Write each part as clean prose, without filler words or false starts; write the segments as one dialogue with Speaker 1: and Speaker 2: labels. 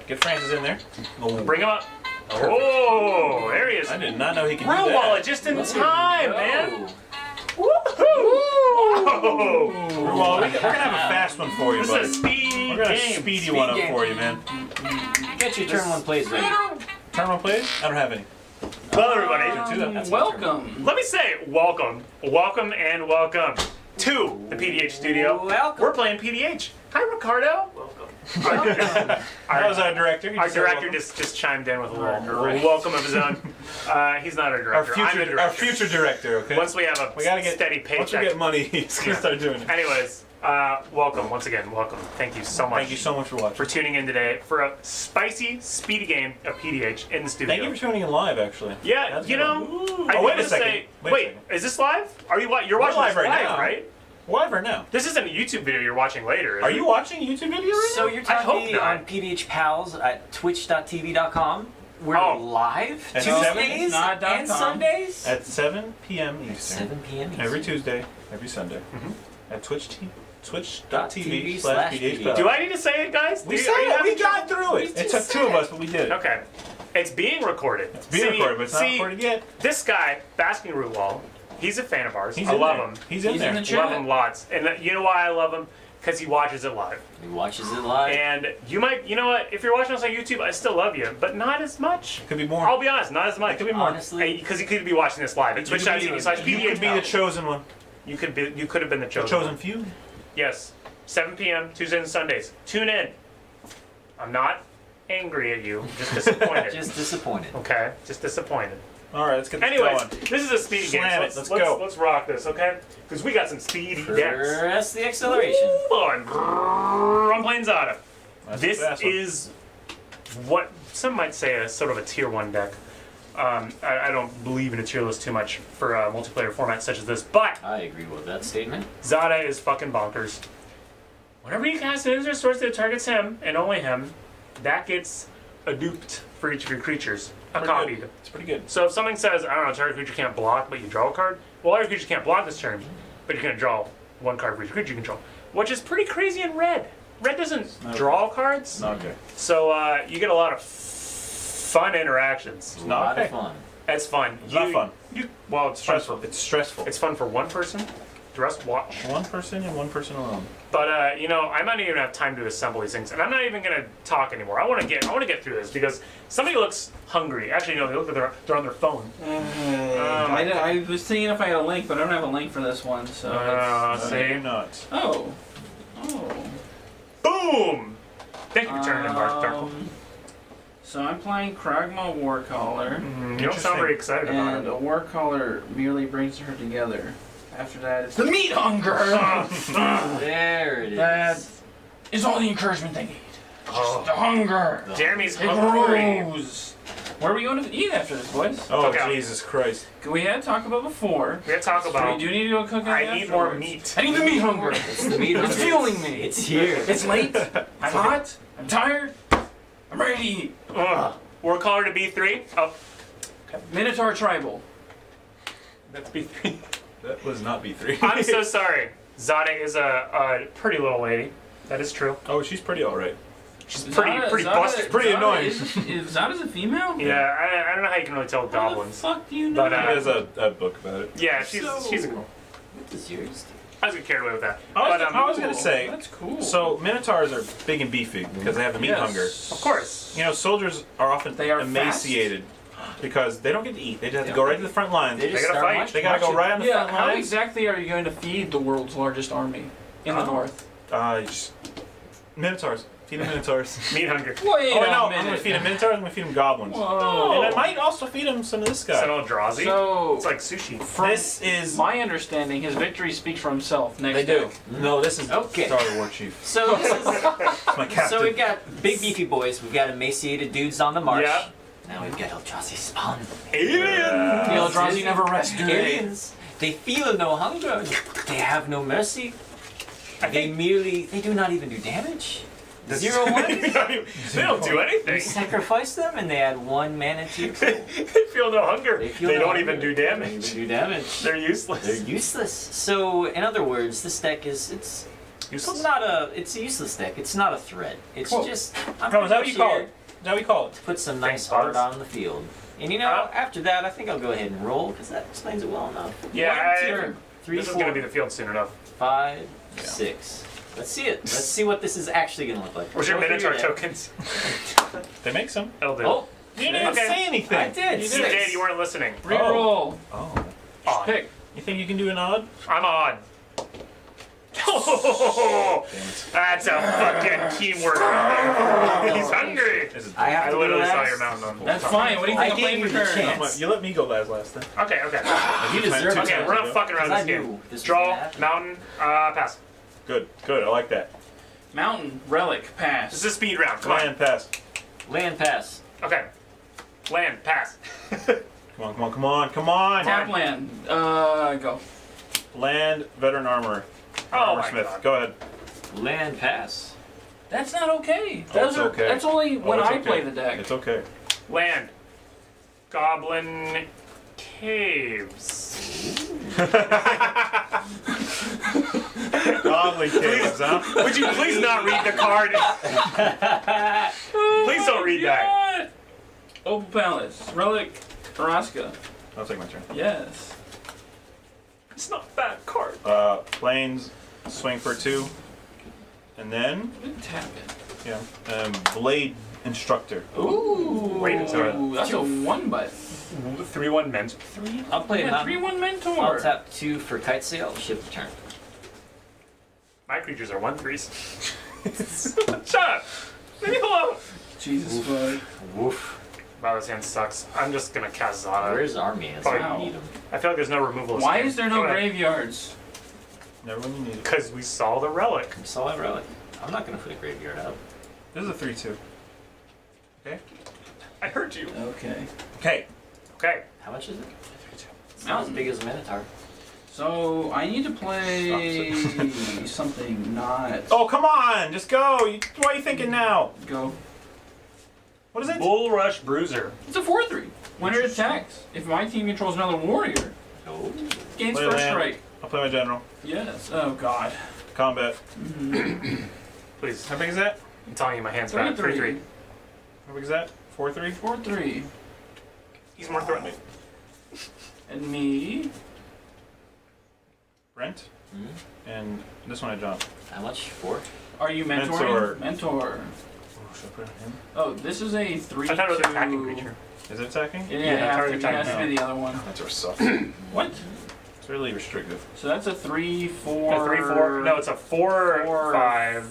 Speaker 1: Get Francis in there. Oh.
Speaker 2: Bring him up. Oh, there he is.
Speaker 1: I did not know he could do
Speaker 2: Real
Speaker 1: that.
Speaker 2: wallet just in time, man. Woohoo!
Speaker 1: Well, we're gonna have a fast one for you,
Speaker 2: This
Speaker 1: buddy.
Speaker 2: is a speedy
Speaker 1: We're gonna
Speaker 2: game.
Speaker 1: speedy one up for you, man.
Speaker 3: Get your turn 1 plays ready.
Speaker 1: Turn one, please. I don't have any.
Speaker 2: Well, everybody,
Speaker 1: That's
Speaker 4: Welcome.
Speaker 2: let me say welcome, and welcome to the PDH studio.
Speaker 3: Welcome.
Speaker 2: We're playing PDH. Hi, Ricardo.
Speaker 1: That was our director. He
Speaker 2: Our
Speaker 1: just said
Speaker 2: director
Speaker 1: welcome.
Speaker 2: just chimed in with a little welcome of his own. He's not our
Speaker 1: Our
Speaker 2: director. I'm the
Speaker 1: future,
Speaker 2: director.
Speaker 1: our future director. Okay.
Speaker 2: Once we have a
Speaker 1: we gotta get
Speaker 2: steady paycheck.
Speaker 1: Once we get money, he's gonna start doing it.
Speaker 2: Anyways, welcome once again. Welcome. Thank you so much.
Speaker 1: Thank you so much for watching.
Speaker 2: for tuning in today for a spicy, speedy game of PDH in the studio.
Speaker 1: Thank you for tuning in live, actually.
Speaker 2: Yeah,
Speaker 1: That's
Speaker 2: you
Speaker 1: good.
Speaker 2: know.
Speaker 1: Ooh.
Speaker 2: I
Speaker 1: Oh, wait a
Speaker 2: did
Speaker 1: second.
Speaker 2: say-
Speaker 1: Wait a
Speaker 2: Wait,
Speaker 1: second.
Speaker 2: is this live? Are you? You're
Speaker 1: We're
Speaker 2: watching
Speaker 1: live
Speaker 2: this
Speaker 1: right
Speaker 2: live,
Speaker 1: now.
Speaker 2: right?
Speaker 1: Live right now.
Speaker 2: This isn't a YouTube video you're watching later. Is
Speaker 1: Are
Speaker 2: it?
Speaker 1: you watching a YouTube video right
Speaker 3: So
Speaker 1: now?
Speaker 3: you're
Speaker 2: I hope
Speaker 3: talking
Speaker 2: not.
Speaker 3: on PDH Pals at twitch.tv.com. We're
Speaker 2: Oh.
Speaker 3: live
Speaker 1: At
Speaker 3: Tuesdays
Speaker 4: not
Speaker 3: and
Speaker 4: .com.
Speaker 3: Sundays.
Speaker 1: At 7 p.m. Eastern.
Speaker 3: 7 p.m.
Speaker 1: Every Tuesday, every Sunday. At twitch.tv
Speaker 3: TV/PDH
Speaker 1: slash PDH.
Speaker 2: Do I need to say it, guys?
Speaker 1: We
Speaker 2: Do-
Speaker 1: said
Speaker 2: are you
Speaker 1: it. We
Speaker 2: having-
Speaker 1: got through it. It took two of us, but we did it.
Speaker 2: Okay. It's being recorded.
Speaker 1: It's being recorded, but it's not recorded yet.
Speaker 2: This guy, Basking Root Wall, he's a fan of ours.
Speaker 1: He's
Speaker 2: I
Speaker 1: in
Speaker 2: love
Speaker 1: there.
Speaker 2: him.
Speaker 1: He's in
Speaker 4: He's
Speaker 1: there.
Speaker 4: in the chat.
Speaker 2: Love him lots. And you know why I love him? Because he watches it live.
Speaker 3: He watches it live.
Speaker 2: And you know what? If you're watching us on YouTube, I still love you, but not as much.
Speaker 1: Could be more.
Speaker 2: I'll be honest, not as much.
Speaker 1: It could be more.
Speaker 3: Honestly,
Speaker 2: Because you could be watching this live at twitch.tv/PDH.
Speaker 1: You could be the chosen one.
Speaker 2: You could have been the
Speaker 1: The
Speaker 2: chosen.
Speaker 1: chosen few.
Speaker 2: Yes. 7 p.m. Tuesdays and Sundays. Tune in. I'm not angry at you. Just disappointed.
Speaker 3: just disappointed.
Speaker 2: Okay? Just disappointed.
Speaker 1: All right, let's get this
Speaker 2: Anyways,
Speaker 1: going.
Speaker 2: this is a speedy game.
Speaker 1: Slam
Speaker 2: So
Speaker 1: it. Let's go.
Speaker 2: Let's rock this, okay? Because we got some speedy decks.
Speaker 3: Press the acceleration.
Speaker 2: Hold on. I'm playing Zada.
Speaker 1: That's
Speaker 2: This
Speaker 1: the fast one.
Speaker 2: is what some might say a sort of a tier 1 deck. I don't believe in a tier list too much for a multiplayer format such as this, but
Speaker 3: I agree with that statement.
Speaker 2: Zada is fucking bonkers. Whenever you cast an instant source that targets him, and only him, that gets a duped for each of your creatures. A
Speaker 1: Pretty
Speaker 2: copied.
Speaker 1: good. It's pretty good.
Speaker 2: So if something says, I don't know, target creature can't block, but you draw a card, well, every creature can't block this turn, but you're going to draw one card for each creature you control, which is pretty crazy in red. Red doesn't draw cards,
Speaker 1: Okay.
Speaker 2: so you get a lot of fun interactions.
Speaker 3: A
Speaker 1: not
Speaker 3: lot
Speaker 1: okay.
Speaker 3: of fun.
Speaker 2: It's fun.
Speaker 1: It's not fun.
Speaker 2: Well, it's
Speaker 1: Stressful.
Speaker 2: fun.
Speaker 1: It's stressful.
Speaker 2: It's fun for one person. The rest watch.
Speaker 1: One person and one person alone.
Speaker 2: But I might not even have time to assemble these things, and I'm not even gonna talk anymore. I want to get through this because somebody looks hungry. Actually, no, they look like they're on their phone.
Speaker 4: I was thinking if I had a link, but I don't have a link for this one, so.
Speaker 2: See?
Speaker 1: Not.
Speaker 4: Oh.
Speaker 2: Boom! Thank you for turning in, Dark.
Speaker 4: So I'm playing Kragma Warcaller,
Speaker 2: You don't sound very excited about
Speaker 4: and
Speaker 2: it.
Speaker 4: a Warcaller merely brings her together. After that, it's the meat hunger!
Speaker 3: There it is.
Speaker 4: That is all the encouragement they need. Just the hunger!
Speaker 2: Jeremy's
Speaker 4: It
Speaker 2: hungry.
Speaker 4: grows! Where are we going to eat after this, boys?
Speaker 1: Oh,
Speaker 2: Okay.
Speaker 1: Jesus Christ.
Speaker 4: We had talked about before.
Speaker 2: We gotta talk
Speaker 4: So
Speaker 2: about.
Speaker 4: we do need to go cook.
Speaker 2: I need more
Speaker 4: afterwards.
Speaker 2: meat.
Speaker 4: I need the meat hunger.
Speaker 3: It's the meat.
Speaker 4: It's fueling me.
Speaker 3: It's here.
Speaker 4: It's late. I'm hot. I'm tired. I'm ready to eat.
Speaker 2: Ugh. Warcaller to B3. Oh,
Speaker 4: Minotaur Tribal.
Speaker 2: that's B3.
Speaker 1: That was not B3.
Speaker 2: I'm so sorry. Zada is a pretty little lady. That is true.
Speaker 1: Oh, she's pretty alright.
Speaker 2: She's pretty busted.
Speaker 1: pretty annoying.
Speaker 4: Is Zada's a female?
Speaker 2: Yeah, I don't know how you can really tell with
Speaker 4: How the
Speaker 2: goblins.
Speaker 4: fuck do you know?
Speaker 2: But,
Speaker 1: There's a book about it.
Speaker 2: Yeah, she's a girl.
Speaker 3: What does yours do?
Speaker 2: I was getting carried away with that.
Speaker 1: I was gonna
Speaker 4: Cool.
Speaker 1: say,
Speaker 4: That's cool.
Speaker 1: so Minotaurs are big and beefy because they have the meat
Speaker 4: Yes.
Speaker 1: hunger.
Speaker 2: Of course.
Speaker 1: You know, soldiers are often
Speaker 4: They are
Speaker 1: emaciated because they don't get to eat. They just have to go right to the front lines.
Speaker 3: They just
Speaker 2: gotta
Speaker 3: start
Speaker 2: fight.
Speaker 3: marching.
Speaker 1: They gotta go right on the
Speaker 4: yeah,
Speaker 1: front
Speaker 4: how
Speaker 1: lines.
Speaker 4: exactly are you going to feed the world's largest army in the north?
Speaker 1: Just Minotaurs. Feed them Minotaurs.
Speaker 2: Meat hunger.
Speaker 4: Wait
Speaker 1: Oh
Speaker 4: a
Speaker 1: no,
Speaker 4: minute.
Speaker 1: I'm gonna feed them Minotaurs. I'm gonna feed them Goblins.
Speaker 4: Whoa.
Speaker 1: And I might also feed them some of this guy.
Speaker 2: Is that all Drazi?
Speaker 4: So,
Speaker 2: It's like sushi.
Speaker 4: from
Speaker 1: This is.
Speaker 4: my understanding, his victory speaks for himself. Next
Speaker 1: They do.
Speaker 4: deck.
Speaker 1: No, this is
Speaker 3: Okay.
Speaker 1: Star Warchief.
Speaker 3: So this is.
Speaker 1: It's my captain.
Speaker 3: So we've got big beefy boys. We've got emaciated dudes on the march.
Speaker 2: Yeah.
Speaker 3: Now we've got Eldrazi spawn.
Speaker 2: Alien!
Speaker 4: The Eldrazi never rest, do they?
Speaker 3: Aliens. They feel no hunger. They have no mercy. They do not even do damage. 0/1.
Speaker 2: They don't do
Speaker 3: You
Speaker 2: anything.
Speaker 3: sacrifice them and they add 1 mana to your pool.
Speaker 2: They feel no hunger. They,
Speaker 3: feel no
Speaker 2: don't
Speaker 3: hunger.
Speaker 2: even do
Speaker 3: They don't
Speaker 2: damage.
Speaker 3: even do damage.
Speaker 2: They're useless.
Speaker 3: They're useless. So, in other words, this deck is
Speaker 2: Useless?
Speaker 3: It's not a. It's a useless deck. It's not a threat. It's
Speaker 4: Cool.
Speaker 3: just. I'm
Speaker 1: Oh, is that what
Speaker 3: pretty
Speaker 1: you call
Speaker 3: here
Speaker 1: it? Is that what you call it?
Speaker 3: to put some nice
Speaker 2: Thanks,
Speaker 3: art
Speaker 2: Buzz.
Speaker 3: on the field. And you know, after that, I think I'll go ahead and roll because that explains it well enough.
Speaker 2: Yeah,
Speaker 4: Sure.
Speaker 3: 3,
Speaker 2: this is
Speaker 3: 4,
Speaker 2: going to be the field soon enough.
Speaker 3: 5, 6. Let's see it. Let's see what this is actually going to look like.
Speaker 2: What's your
Speaker 3: Go through
Speaker 2: Minotaur
Speaker 3: deck.
Speaker 2: tokens?
Speaker 1: They make some.
Speaker 2: It'll do.
Speaker 3: Oh,
Speaker 1: You didn't
Speaker 2: Okay.
Speaker 1: say anything.
Speaker 3: I did.
Speaker 2: You
Speaker 3: 6.
Speaker 2: did, you weren't listening.
Speaker 4: Reroll.
Speaker 1: Oh.
Speaker 2: Odd.
Speaker 4: Pick.
Speaker 1: You think you can do an odd?
Speaker 2: I'm on. Oh, that's a fucking teamwork. He's hungry.
Speaker 1: This is
Speaker 3: I have
Speaker 2: I
Speaker 3: to
Speaker 2: literally
Speaker 3: go
Speaker 2: saw
Speaker 3: last.
Speaker 2: your mountain on.
Speaker 4: That's fine. What do you
Speaker 3: I
Speaker 4: think I'm
Speaker 3: gave
Speaker 4: playing
Speaker 3: you
Speaker 4: for
Speaker 3: the
Speaker 4: turn?
Speaker 3: chance.
Speaker 1: You let me go last then.
Speaker 2: Okay.
Speaker 3: You deserve
Speaker 1: Okay,
Speaker 3: it.
Speaker 2: We're not fucking around
Speaker 3: Because
Speaker 2: this
Speaker 3: I
Speaker 2: game.
Speaker 3: knew this was
Speaker 2: Draw,
Speaker 3: gonna happen.
Speaker 2: mountain, pass.
Speaker 1: Good. I like that.
Speaker 4: Mountain, relic,
Speaker 2: This
Speaker 4: pass.
Speaker 2: is a speed round. Come on.
Speaker 1: Land pass.
Speaker 3: Land pass.
Speaker 2: Okay. Land, pass.
Speaker 1: Come on.
Speaker 4: Tap land. Go.
Speaker 1: Land veteran armor.
Speaker 2: Oh my
Speaker 1: Smith.
Speaker 2: God.
Speaker 1: Go ahead.
Speaker 3: Land pass.
Speaker 4: That's not okay.
Speaker 1: Oh,
Speaker 4: Those
Speaker 1: it's
Speaker 4: are.
Speaker 1: okay.
Speaker 4: That's only when
Speaker 1: it's
Speaker 4: I
Speaker 1: okay.
Speaker 4: play the deck.
Speaker 1: It's okay.
Speaker 2: Land. Goblin caves.
Speaker 1: Godly caves, huh?
Speaker 2: Would you please not read the card? Please don't read that.
Speaker 4: Yeah. Opal Palace, relic, Araska.
Speaker 1: I'll take my turn.
Speaker 4: Yes.
Speaker 2: It's not a bad card.
Speaker 1: Planes, swing for 2. And then,
Speaker 4: Tap it.
Speaker 1: yeah, blade instructor.
Speaker 4: Ooh.
Speaker 2: Wait a second.
Speaker 4: That's a 1 but.
Speaker 2: 3/1 men's. 3?
Speaker 3: I'll play a
Speaker 4: Yeah,
Speaker 3: mountain.
Speaker 4: 3/1 mentor.
Speaker 3: I'll tap 2 for kite sail. Ship turn.
Speaker 2: My creatures are 1/3s. Shut up. Leave me alone.
Speaker 4: Jesus, bud.
Speaker 3: Woof.
Speaker 2: Wow, this hand sucks. I'm just gonna cast Zada.
Speaker 3: Where's Army? That's
Speaker 2: Probably-
Speaker 3: where you need him.
Speaker 2: I feel like there's no removal.
Speaker 4: Why is there no graveyards?
Speaker 1: Never when you need it.
Speaker 2: Because we saw the relic.
Speaker 3: Solid relic. I'm not gonna put a graveyard out.
Speaker 1: This is a 3/2. Okay.
Speaker 2: I heard you.
Speaker 4: Okay.
Speaker 1: Okay.
Speaker 2: Okay.
Speaker 3: How much is it? It's not as
Speaker 4: Mountain.
Speaker 3: big as a Minotaur.
Speaker 4: So I need to play something not
Speaker 1: Oh, come on! Just go! Why are you thinking now?
Speaker 4: go.
Speaker 1: What is it?
Speaker 2: Bull Rush Bruiser.
Speaker 4: It's a 4/3. When it attacks, if my team controls another warrior,
Speaker 3: No.
Speaker 4: gains
Speaker 1: Play
Speaker 4: first
Speaker 1: land.
Speaker 4: strike.
Speaker 1: I'll play my general.
Speaker 4: Yes. Oh God.
Speaker 1: Combat.
Speaker 2: Please.
Speaker 1: How big is that?
Speaker 2: I'm telling you, my hand's bad. 3/3.
Speaker 1: How big is that? 4/3?
Speaker 4: 4/3.
Speaker 2: He's more threatening.
Speaker 4: And me.
Speaker 1: Brent?
Speaker 3: Hmm?
Speaker 1: And this one I jumped.
Speaker 3: How much? 4?
Speaker 4: Are you
Speaker 1: Mentor.
Speaker 4: mentoring? Mentor.
Speaker 1: Oh, should I put it on him?
Speaker 4: Oh, this is a 3.
Speaker 2: I thought it was an attacking creature.
Speaker 1: Is it attacking?
Speaker 4: Yeah,
Speaker 2: Yeah,
Speaker 4: it has
Speaker 2: target
Speaker 4: to, it has
Speaker 1: attack
Speaker 4: to be the other one.
Speaker 1: That's our stuff.
Speaker 4: What?
Speaker 1: It's really restrictive.
Speaker 4: So that's a 3, 4.
Speaker 2: A 3/4. No, it's a 4/5.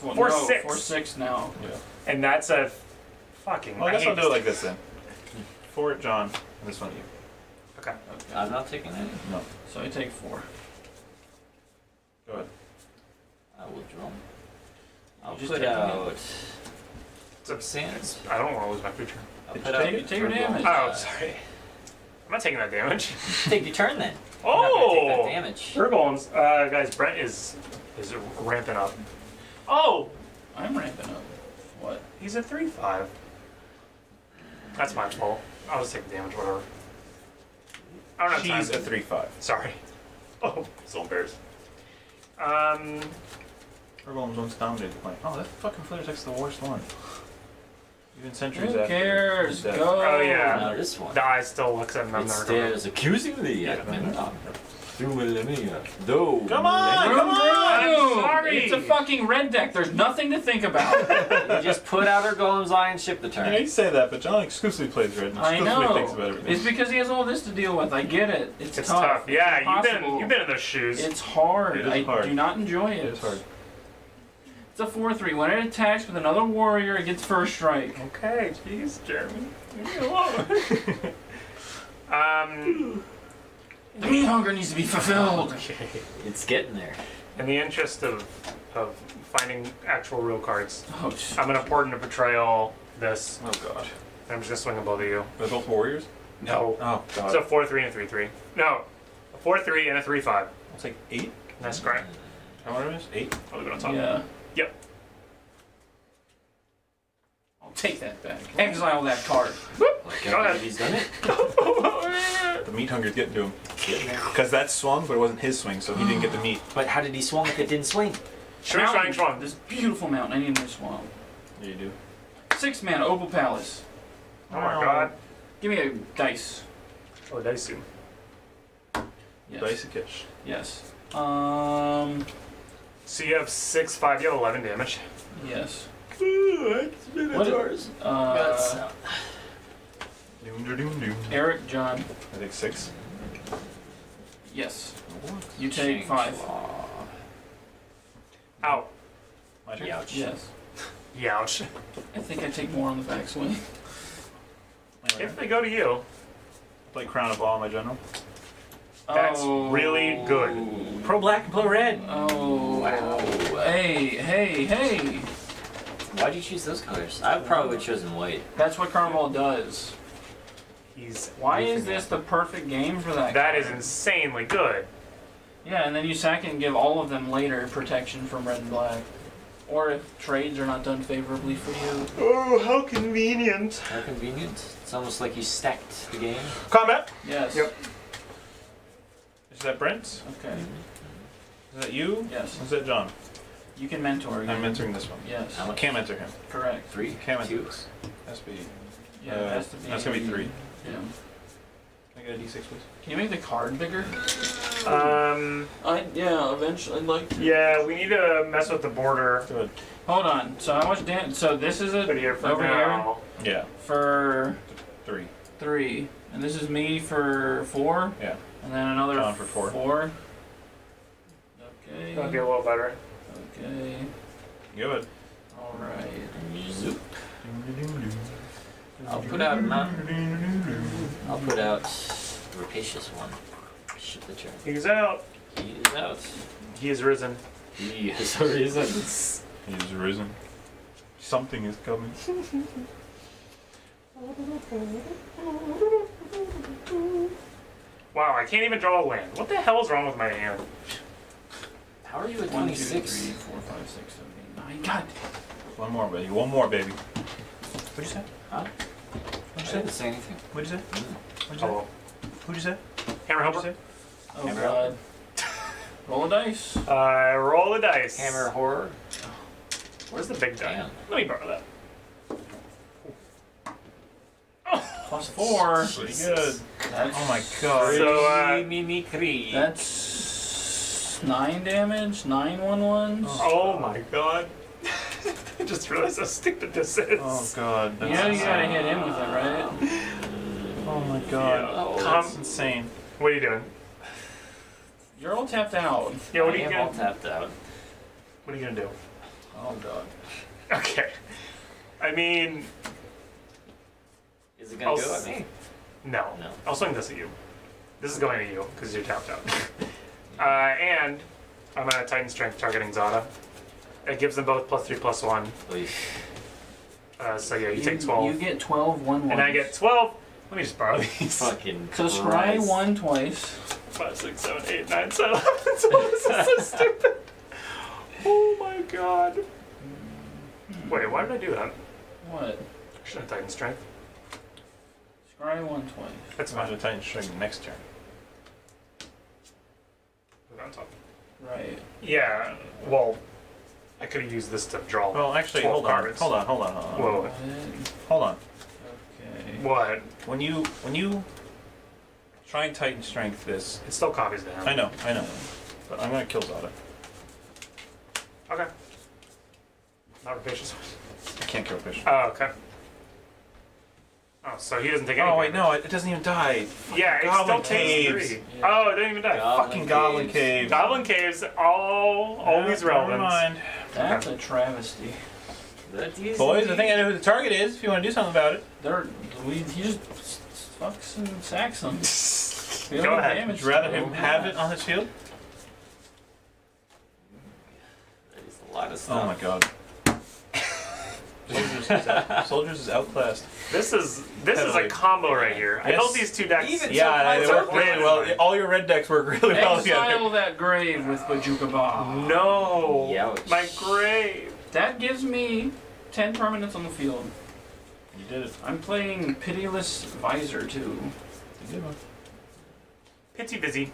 Speaker 2: 4/6.
Speaker 4: 4/6 now.
Speaker 1: Yeah.
Speaker 2: And that's a fucking.
Speaker 1: Well, I guess
Speaker 2: hate
Speaker 1: I'll do it
Speaker 2: this
Speaker 1: like this then. 4 at John, and this one at you.
Speaker 2: Okay.
Speaker 3: I'm not taking any.
Speaker 1: No.
Speaker 4: So I take 4.
Speaker 1: Go ahead.
Speaker 3: I will draw. I'll
Speaker 4: You just
Speaker 3: put
Speaker 4: taking it?
Speaker 3: out
Speaker 2: It's a,
Speaker 3: sands.
Speaker 2: I don't want to lose my creature.
Speaker 3: I'll
Speaker 1: Take
Speaker 3: put
Speaker 1: it-
Speaker 3: out
Speaker 4: take your damage.
Speaker 2: Oh, sorry. I'm not taking that damage.
Speaker 3: Take your turn then. You're not gonna take that
Speaker 2: Oh!
Speaker 3: damage.
Speaker 2: Urgolems, guys, Brent is ramping up. Oh!
Speaker 4: I'm ramping up. What?
Speaker 2: He's a 3/5. That's my fault. I'll just take the damage, whatever. I don't have time.
Speaker 1: She's a 3/5.
Speaker 2: Sorry. Oh, so embarrassed.
Speaker 1: Her golem's once dominated the plane. Oh, that fucking flair text the worst one. Even centuries
Speaker 4: Who
Speaker 1: after.
Speaker 4: cares?
Speaker 1: his death.
Speaker 4: Go.
Speaker 2: Oh, yeah.
Speaker 3: Now this one.
Speaker 2: The eye still looks at him. I'm
Speaker 3: It
Speaker 2: never
Speaker 3: stares accusingly at Minotaur. Through millennia. Though.
Speaker 1: Come on,
Speaker 3: millennia-
Speaker 1: come on!
Speaker 2: I'm sorry.
Speaker 4: It's a fucking red deck. There's nothing to think about.
Speaker 3: You just put out her Golem's Eye and ship the turn.
Speaker 1: Yeah, you say that, but John exclusively plays red and
Speaker 4: I
Speaker 1: exclusively thinks about
Speaker 4: know.
Speaker 1: everything.
Speaker 4: It's because he has all this to deal with. I get it. It's
Speaker 2: It's
Speaker 4: tough.
Speaker 2: tough. Yeah,
Speaker 4: It's
Speaker 2: you've been in those shoes.
Speaker 4: It's hard.
Speaker 1: It is
Speaker 4: I
Speaker 1: hard.
Speaker 4: do not enjoy it.
Speaker 1: It is hard.
Speaker 4: It's a 4/3. When it attacks with another warrior, it gets first strike.
Speaker 2: Okay, jeez, Jeremy. Leave me alone.
Speaker 4: The meat hunger needs to be fulfilled.
Speaker 2: Okay.
Speaker 3: It's getting there.
Speaker 2: In the interest of finding actual real cards,
Speaker 4: Oh,
Speaker 2: I'm gonna port into Betrayal this.
Speaker 1: Oh god.
Speaker 2: And I'm just gonna swing them both of you.
Speaker 1: They're both warriors?
Speaker 2: No.
Speaker 1: Oh god.
Speaker 2: It's a 4/3 and a 3/3. No, a 4/3 and a 3/5.
Speaker 1: It's like 8?
Speaker 2: That's correct.
Speaker 1: How many is 8?
Speaker 2: I'll leave it on top.
Speaker 4: yeah.
Speaker 2: Yep.
Speaker 4: I'll take that back. Exile that card.
Speaker 3: Like,
Speaker 2: Go ahead.
Speaker 3: He's done it.
Speaker 1: The meat hunger's getting to him.
Speaker 3: Getting there.
Speaker 1: Because that swung, but it wasn't his swing, so he didn't get the meat.
Speaker 3: But how did he swing if it didn't swing?
Speaker 2: Shrink Swamp.
Speaker 4: This beautiful mountain. I need a new swamp.
Speaker 1: Yeah, you do.
Speaker 4: 6 mana, Opal Palace.
Speaker 2: Oh my god.
Speaker 4: Give me a dice.
Speaker 2: Oh, Daisu.
Speaker 4: Yes.
Speaker 1: Dice a catch.
Speaker 4: Yes.
Speaker 2: So you have 6, 5, you have 11 damage.
Speaker 4: Yes.
Speaker 3: Minotaurs.
Speaker 4: Eric, John.
Speaker 1: I think 6.
Speaker 4: Yes. You take 5.
Speaker 2: Ow.
Speaker 1: My turn.
Speaker 3: Ouch.
Speaker 4: Yes.
Speaker 2: Youch.
Speaker 4: I think I take more on the backswing.
Speaker 2: If they go to you,
Speaker 1: Play Crown of All, my general.
Speaker 2: That's really good.
Speaker 3: Pro black and pro red.
Speaker 4: Oh.
Speaker 3: Wow.
Speaker 4: Hey.
Speaker 3: Why'd you choose those colors? I probably would have chosen white.
Speaker 4: That's what Carnival does.
Speaker 2: he's.
Speaker 4: Why is this the perfect game for that?
Speaker 2: That
Speaker 4: card?
Speaker 2: is insanely good.
Speaker 4: Yeah, and then you sack it and give all of them later protection from red and black. Or if trades are not done favorably for you.
Speaker 2: Oh, how convenient.
Speaker 3: How convenient. It's almost like you stacked the game.
Speaker 2: Combat.
Speaker 4: Yes.
Speaker 2: Yep.
Speaker 1: Is that Brent?
Speaker 4: Okay.
Speaker 1: Is that you?
Speaker 4: Yes.
Speaker 1: Or is that John?
Speaker 4: You can mentor again.
Speaker 1: I'm mentoring this one.
Speaker 4: Yes.
Speaker 3: How much?
Speaker 1: Can't mentor him.
Speaker 4: Correct.
Speaker 3: 3,
Speaker 1: Can't mentor
Speaker 3: 2.
Speaker 1: this. Has to be.
Speaker 4: Yeah, it has to be.
Speaker 1: That's gonna be 3.
Speaker 4: Yeah.
Speaker 1: Can I get a D6, please?
Speaker 4: Can you make the card bigger?
Speaker 5: Yeah, eventually I'd like to.
Speaker 2: Yeah, we need to mess with the border.
Speaker 1: Good.
Speaker 4: Hold on. So how much damage? So this is
Speaker 2: But here for
Speaker 4: over
Speaker 2: now.
Speaker 1: Yeah.
Speaker 4: for
Speaker 1: 3.
Speaker 4: 3, and this is me for 4,
Speaker 1: Yeah.
Speaker 4: and then another
Speaker 1: John for 4.
Speaker 4: 4. Okay.
Speaker 2: That'll be a little better.
Speaker 4: Okay.
Speaker 1: Good.
Speaker 4: All right.
Speaker 3: Zoop. I'll put out I'll put out the Rapacious one. Ship the turn.
Speaker 2: He's out.
Speaker 3: He is out.
Speaker 2: He is risen.
Speaker 3: He is arisen.
Speaker 1: He's risen. Something is coming.
Speaker 2: Wow, I can't even draw a land. What the hell is wrong with my hand?
Speaker 3: How are you at
Speaker 4: 1, 2,
Speaker 3: 26?
Speaker 4: 3, 4, 5, 6, 7, 8, 9. God.
Speaker 1: One more, baby. One more, baby. What'd you say?
Speaker 3: Huh?
Speaker 1: What'd
Speaker 3: I
Speaker 1: you say?
Speaker 3: didn't say anything.
Speaker 1: What'd you say? What'd you say?
Speaker 2: Oh,
Speaker 1: Who'd you say?
Speaker 2: hammer
Speaker 1: What'd you
Speaker 2: helper.
Speaker 1: say?
Speaker 4: Oh
Speaker 3: Hammer
Speaker 4: God. Roll a dice.
Speaker 2: Roll the dice.
Speaker 3: Hammer horror.
Speaker 2: Where's the big die?
Speaker 3: Damn.
Speaker 2: Let me borrow that.
Speaker 4: Plus 4.
Speaker 1: Pretty good.
Speaker 4: That's,
Speaker 1: Oh my god.
Speaker 2: So,
Speaker 3: Mimicry.
Speaker 4: That's 9 damage. 9 1/1s.
Speaker 2: Oh my god. I just realized how stupid this is.
Speaker 1: Oh god.
Speaker 4: You know you gotta hit him with it, right?
Speaker 1: Oh my god.
Speaker 2: Yeah.
Speaker 3: Oh,
Speaker 1: That's insane.
Speaker 2: What are you doing?
Speaker 4: You're all tapped out.
Speaker 2: Yeah, what are
Speaker 3: I
Speaker 2: you
Speaker 3: am all
Speaker 2: gonna
Speaker 3: tapped out.
Speaker 2: What are you gonna do?
Speaker 4: Oh God.
Speaker 2: Okay. I mean,
Speaker 3: Is it gonna
Speaker 2: I'll
Speaker 3: go at
Speaker 2: s-
Speaker 3: me?
Speaker 2: no.
Speaker 3: No.
Speaker 2: I'll swing this at you. This is going at you because you're tapped out. And I'm gonna Titan Strength targeting Zada. It gives them both +3/+1.
Speaker 3: Oy.
Speaker 2: So yeah, you take 12.
Speaker 4: You get 12 1/1s.
Speaker 2: And I get 12. Let me just borrow these.
Speaker 3: Fucking
Speaker 4: So scry
Speaker 3: Christ.
Speaker 4: 1 twice.
Speaker 2: 5, 6, 7, 8, 9, 10, 11, 12. This is so stupid. Oh my god. Wait, why did I do that?
Speaker 4: What?
Speaker 2: I should have Titan Strength.
Speaker 4: Scry 1 twice.
Speaker 2: That's
Speaker 1: Might
Speaker 2: fine.
Speaker 1: have Titan Strength next turn.
Speaker 2: Put it on top.
Speaker 4: Right.
Speaker 2: Yeah, well, I could have used this to draw.
Speaker 1: Well, actually,
Speaker 2: 12
Speaker 1: hold on.
Speaker 2: cards.
Speaker 1: Hold on.
Speaker 2: Whoa.
Speaker 4: What?
Speaker 1: Hold on.
Speaker 4: Okay.
Speaker 2: What?
Speaker 1: When you try and Titan Strength this,
Speaker 2: It still copies the hand.
Speaker 1: I know. But I'm gonna kill Zada.
Speaker 2: Okay. Not Rapacious.
Speaker 1: I can't kill fish.
Speaker 2: Oh, okay. Oh, so he doesn't take any
Speaker 1: Oh wait,
Speaker 2: damage.
Speaker 1: no, it doesn't even die.
Speaker 2: Yeah, it
Speaker 1: Goblin
Speaker 2: still takes
Speaker 1: caves.
Speaker 2: 3.
Speaker 4: Yeah.
Speaker 2: Oh, it didn't even die.
Speaker 3: Goblin
Speaker 1: Goblin
Speaker 3: caves.
Speaker 1: Cave.
Speaker 2: Goblin Caves, always
Speaker 1: Never
Speaker 2: relevant.
Speaker 1: mind.
Speaker 4: That's a travesty.
Speaker 3: That's easy.
Speaker 1: Boys, I think I know who the target is. If you want to do something about it,
Speaker 4: He just fucks and sacks them. We don't
Speaker 2: Go
Speaker 4: get
Speaker 2: ahead.
Speaker 4: damage
Speaker 1: would you rather
Speaker 4: to
Speaker 1: him have it on his field?
Speaker 3: That is a lot of stuff.
Speaker 1: Oh my god. Soldiers is outclassed.
Speaker 2: This is
Speaker 1: Heavily.
Speaker 2: a combo right here. I
Speaker 1: Yes.
Speaker 2: built these 2 decks.
Speaker 3: Even-
Speaker 1: Yeah, they
Speaker 3: so
Speaker 1: work really well. All your red decks work really well together.
Speaker 4: Exile that grave with Bajuka Ba.
Speaker 2: No,
Speaker 3: Youch.
Speaker 2: my grave.
Speaker 4: That gives me 10 permanents on the field.
Speaker 1: You did it.
Speaker 4: I'm playing Pitiless Visor too.
Speaker 1: You did one.
Speaker 2: Pitsy busy.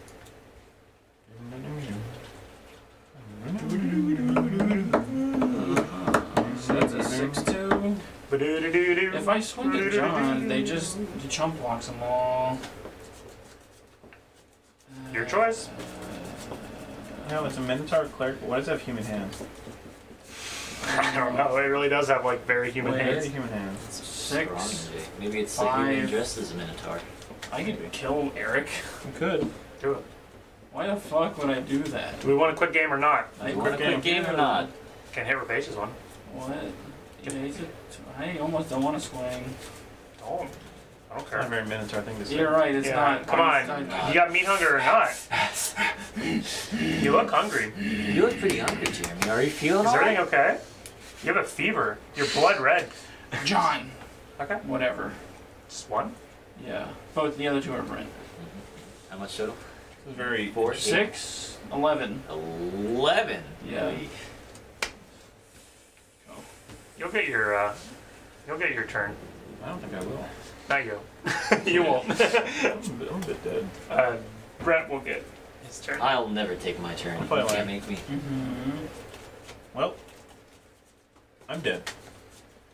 Speaker 4: If I swing at John, they just the chump blocks them all.
Speaker 2: Your choice.
Speaker 1: No, it's a Minotaur cleric. But what does it have human hands?
Speaker 2: I don't know. It really does have like very human
Speaker 4: Wait.
Speaker 2: hands.
Speaker 1: Very human hands.
Speaker 4: 6.
Speaker 3: Maybe it's like you're being
Speaker 4: 5.
Speaker 3: dressed as a Minotaur.
Speaker 4: I could kill Eric.
Speaker 1: You could.
Speaker 2: Do it.
Speaker 4: Why the fuck would I do that?
Speaker 2: Do we want a quick game or not?
Speaker 3: You want a quick game or not?
Speaker 2: Can't hit Rapacious one.
Speaker 4: What? I almost don't want to swing.
Speaker 2: Oh, I don't
Speaker 1: It's not a
Speaker 2: care.
Speaker 1: very Minotaur thing to say.
Speaker 4: You're right, it's
Speaker 2: Yeah,
Speaker 4: not.
Speaker 2: come on. You got meat hunger or not? You look hungry.
Speaker 3: You look pretty hungry, Jeremy. Are you feeling
Speaker 2: Is
Speaker 3: all
Speaker 2: everything
Speaker 3: right?
Speaker 2: okay? You have a fever. Your blood red.
Speaker 4: John!
Speaker 2: Okay.
Speaker 4: Whatever.
Speaker 2: Just one?
Speaker 4: Yeah. Both the other two are Brent.
Speaker 3: How much total?
Speaker 1: It's very
Speaker 3: 4,
Speaker 4: 6, 11.
Speaker 3: 11.
Speaker 4: Yeah.
Speaker 2: You'll get your turn.
Speaker 1: I don't think I will.
Speaker 2: Not you. You won't.
Speaker 1: I'm a bit dead.
Speaker 2: Brett will get his turn.
Speaker 3: I'll never take my turn.
Speaker 1: I'll
Speaker 3: You
Speaker 1: play
Speaker 3: can't
Speaker 1: away.
Speaker 3: make me.
Speaker 4: Mm-hmm.
Speaker 1: Well, I'm dead.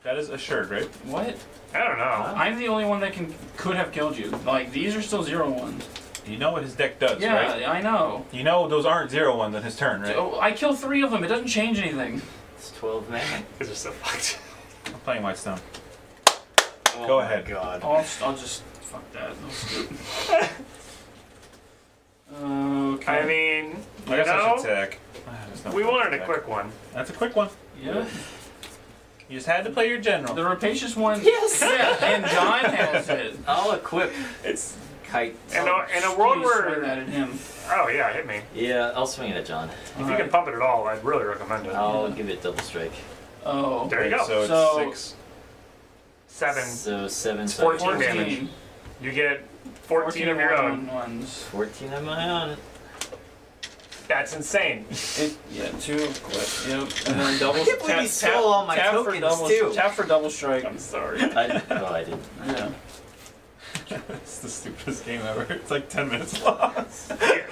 Speaker 1: That is assured, right?
Speaker 4: What?
Speaker 2: I don't know.
Speaker 4: I'm the only one that could have killed you. Like, these are still 0-1s.
Speaker 1: You know what his deck does,
Speaker 4: Yeah,
Speaker 1: right?
Speaker 4: I know.
Speaker 1: You know those aren't 0-1s on his turn, right?
Speaker 4: So, I kill 3 of them. It doesn't change anything.
Speaker 3: It's 12 men.
Speaker 2: Because they're so fucked.
Speaker 1: I'm playing Whitestone.
Speaker 3: Oh
Speaker 1: Go
Speaker 3: my
Speaker 1: ahead.
Speaker 3: God.
Speaker 4: I'll just fuck that. No scoop. Okay.
Speaker 2: I mean,
Speaker 1: I guess I should attack. There's no
Speaker 2: we
Speaker 1: point
Speaker 2: wanted a
Speaker 1: attack.
Speaker 2: quick one.
Speaker 1: That's a quick one.
Speaker 4: Yeah.
Speaker 1: You just had to play your general.
Speaker 4: The Rapacious one.
Speaker 3: Yes!
Speaker 4: Yeah, and John has it.
Speaker 3: I'll equip
Speaker 2: It's
Speaker 3: kite.
Speaker 2: in a world
Speaker 4: Please swing
Speaker 2: where.
Speaker 4: that at him.
Speaker 2: Oh yeah, hit me.
Speaker 3: Yeah, I'll swing it at John.
Speaker 2: If you can pump it at all, I'd really recommend it.
Speaker 3: I'll give it double strike.
Speaker 4: Oh.
Speaker 2: There you
Speaker 1: Okay,
Speaker 2: go.
Speaker 1: So it's 6.
Speaker 2: 7.
Speaker 3: So 7,
Speaker 2: It's
Speaker 3: 14.
Speaker 2: 14 damage. You get 14 of your own.
Speaker 4: Ones.
Speaker 3: 14 of my own.
Speaker 2: That's insane.
Speaker 4: Yeah, 2 clip. Yep. And then double.
Speaker 3: I can't believe he stole all my
Speaker 4: tap for
Speaker 3: tokens,
Speaker 4: double.
Speaker 3: too.
Speaker 4: Tap for double strike.
Speaker 2: I'm sorry.
Speaker 3: I didn't.
Speaker 4: Yeah.
Speaker 1: It's the stupidest game ever. It's like 10 minutes long.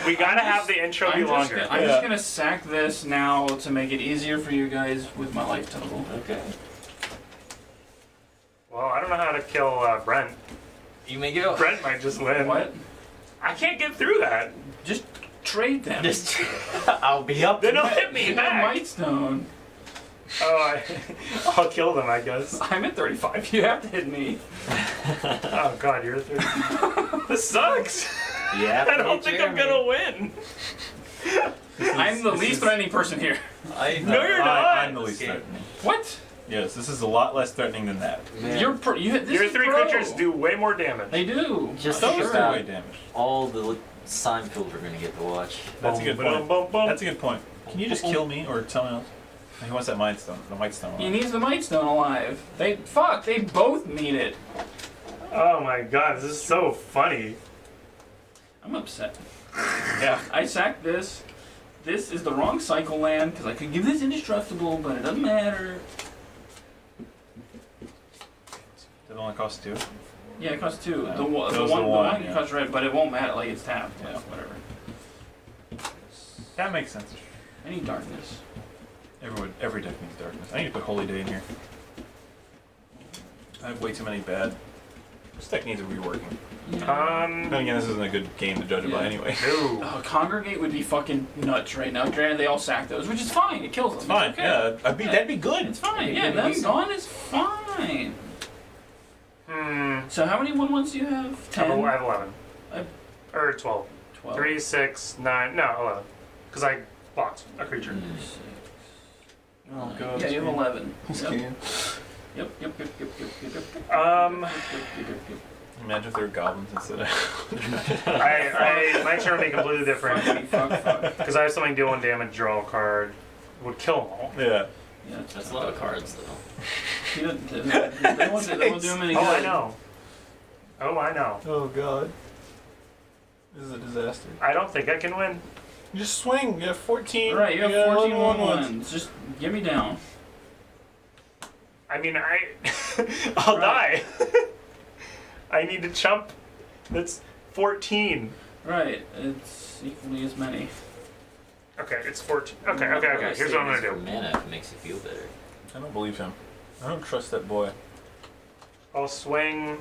Speaker 2: We gotta have the intro be longer.
Speaker 4: I'm
Speaker 1: Yeah.
Speaker 4: just gonna sack this now to make it easier for you guys with my life total.
Speaker 3: Okay.
Speaker 2: Well, I don't know how to kill Brent.
Speaker 3: You may go.
Speaker 2: Brent might just win.
Speaker 4: What?
Speaker 2: I can't get through that.
Speaker 4: Just trade them.
Speaker 3: Just, I'll be up.
Speaker 2: Then they'll hit me
Speaker 4: You
Speaker 2: back.
Speaker 4: have Might Stone.
Speaker 2: Oh, I'll kill them, I guess.
Speaker 4: I'm at 35. You have to hit me.
Speaker 2: Oh god, you're 30. This sucks.
Speaker 3: Yeah.
Speaker 2: I don't think I'm gonna win.
Speaker 4: I'm the least threatening person here.
Speaker 2: No, you're not.
Speaker 1: I'm the least threatening.
Speaker 4: What?
Speaker 1: Yes, this is a lot less threatening than that.
Speaker 3: Man,
Speaker 4: You're this
Speaker 2: Your
Speaker 4: is
Speaker 2: 3
Speaker 4: pro.
Speaker 2: creatures do way more damage.
Speaker 4: They do.
Speaker 3: just
Speaker 1: Those
Speaker 3: think
Speaker 1: are
Speaker 3: about
Speaker 1: way damage.
Speaker 3: all the Seinfeld we're gonna get to watch.
Speaker 1: That's a good
Speaker 2: Boom,
Speaker 1: point.
Speaker 2: boom, boom.
Speaker 1: That's a good point. Can you just kill me or someone else? He wants that Might Stone. The Might Stone.
Speaker 4: He needs the Might Stone alive. They both need it.
Speaker 2: Oh my god, this is so funny.
Speaker 4: I'm upset. Yeah, I sacked this. This is the wrong cycle land because I could give this indestructible, but it doesn't matter.
Speaker 1: Does it only cost 2?
Speaker 4: Yeah, it costs 2.
Speaker 1: Yeah.
Speaker 4: The one
Speaker 1: Yeah.
Speaker 4: costs red, but it won't matter. Like it's tapped. Yeah, whatever.
Speaker 1: That makes sense.
Speaker 4: I need darkness.
Speaker 1: Every deck needs darkness. I need to put Holy Day in here. I have way too many bad. This deck needs a reworking.
Speaker 4: Yeah.
Speaker 1: Then again, this isn't a good game to judge it by
Speaker 4: Yeah.
Speaker 1: anyway.
Speaker 2: No.
Speaker 4: Congregate would be fucking nuts right now. Granted, they all sack those, which is fine. It kills them.
Speaker 1: It's fine.
Speaker 4: okay.
Speaker 1: Yeah, that'd be good.
Speaker 4: It's fine.
Speaker 3: It'd
Speaker 4: Yeah,
Speaker 3: be
Speaker 4: them
Speaker 3: decent.
Speaker 4: gone is fine. So how many 1/1s do you have?
Speaker 2: I
Speaker 4: 10?
Speaker 2: have 11.
Speaker 4: I-
Speaker 2: Or 12.
Speaker 4: 12.
Speaker 2: 3, 6, 9. No, 11. Because I blocked a creature.
Speaker 1: Oh god.
Speaker 4: Yeah, you have 11.
Speaker 1: This
Speaker 4: Yep.
Speaker 1: game.
Speaker 4: Yep.
Speaker 1: Imagine if there were goblins instead of.
Speaker 2: My turn would be completely different.
Speaker 4: Fuck.
Speaker 2: Because I have something deal 1 damage, draw a card, would kill them all.
Speaker 1: Yeah.
Speaker 4: Yeah,
Speaker 3: That's a lot of cards, though.
Speaker 4: He doesn't. They won't do him any
Speaker 2: Oh,
Speaker 4: good.
Speaker 2: I know. Oh, I know.
Speaker 1: Oh god. This is a disaster.
Speaker 2: I don't think I can win.
Speaker 1: You just swing. You have 14.
Speaker 4: Right, you have 14 1/1s. Just get me down.
Speaker 2: I mean, I'll
Speaker 4: Right.
Speaker 2: die. I need to chump. That's 14.
Speaker 4: Right, it's equally as many.
Speaker 2: Okay, it's 14. Okay. Here's what I'm gonna
Speaker 3: For
Speaker 2: do.
Speaker 3: mana, if it makes you feel better.
Speaker 1: I don't believe him. I don't trust that boy.
Speaker 2: I'll swing.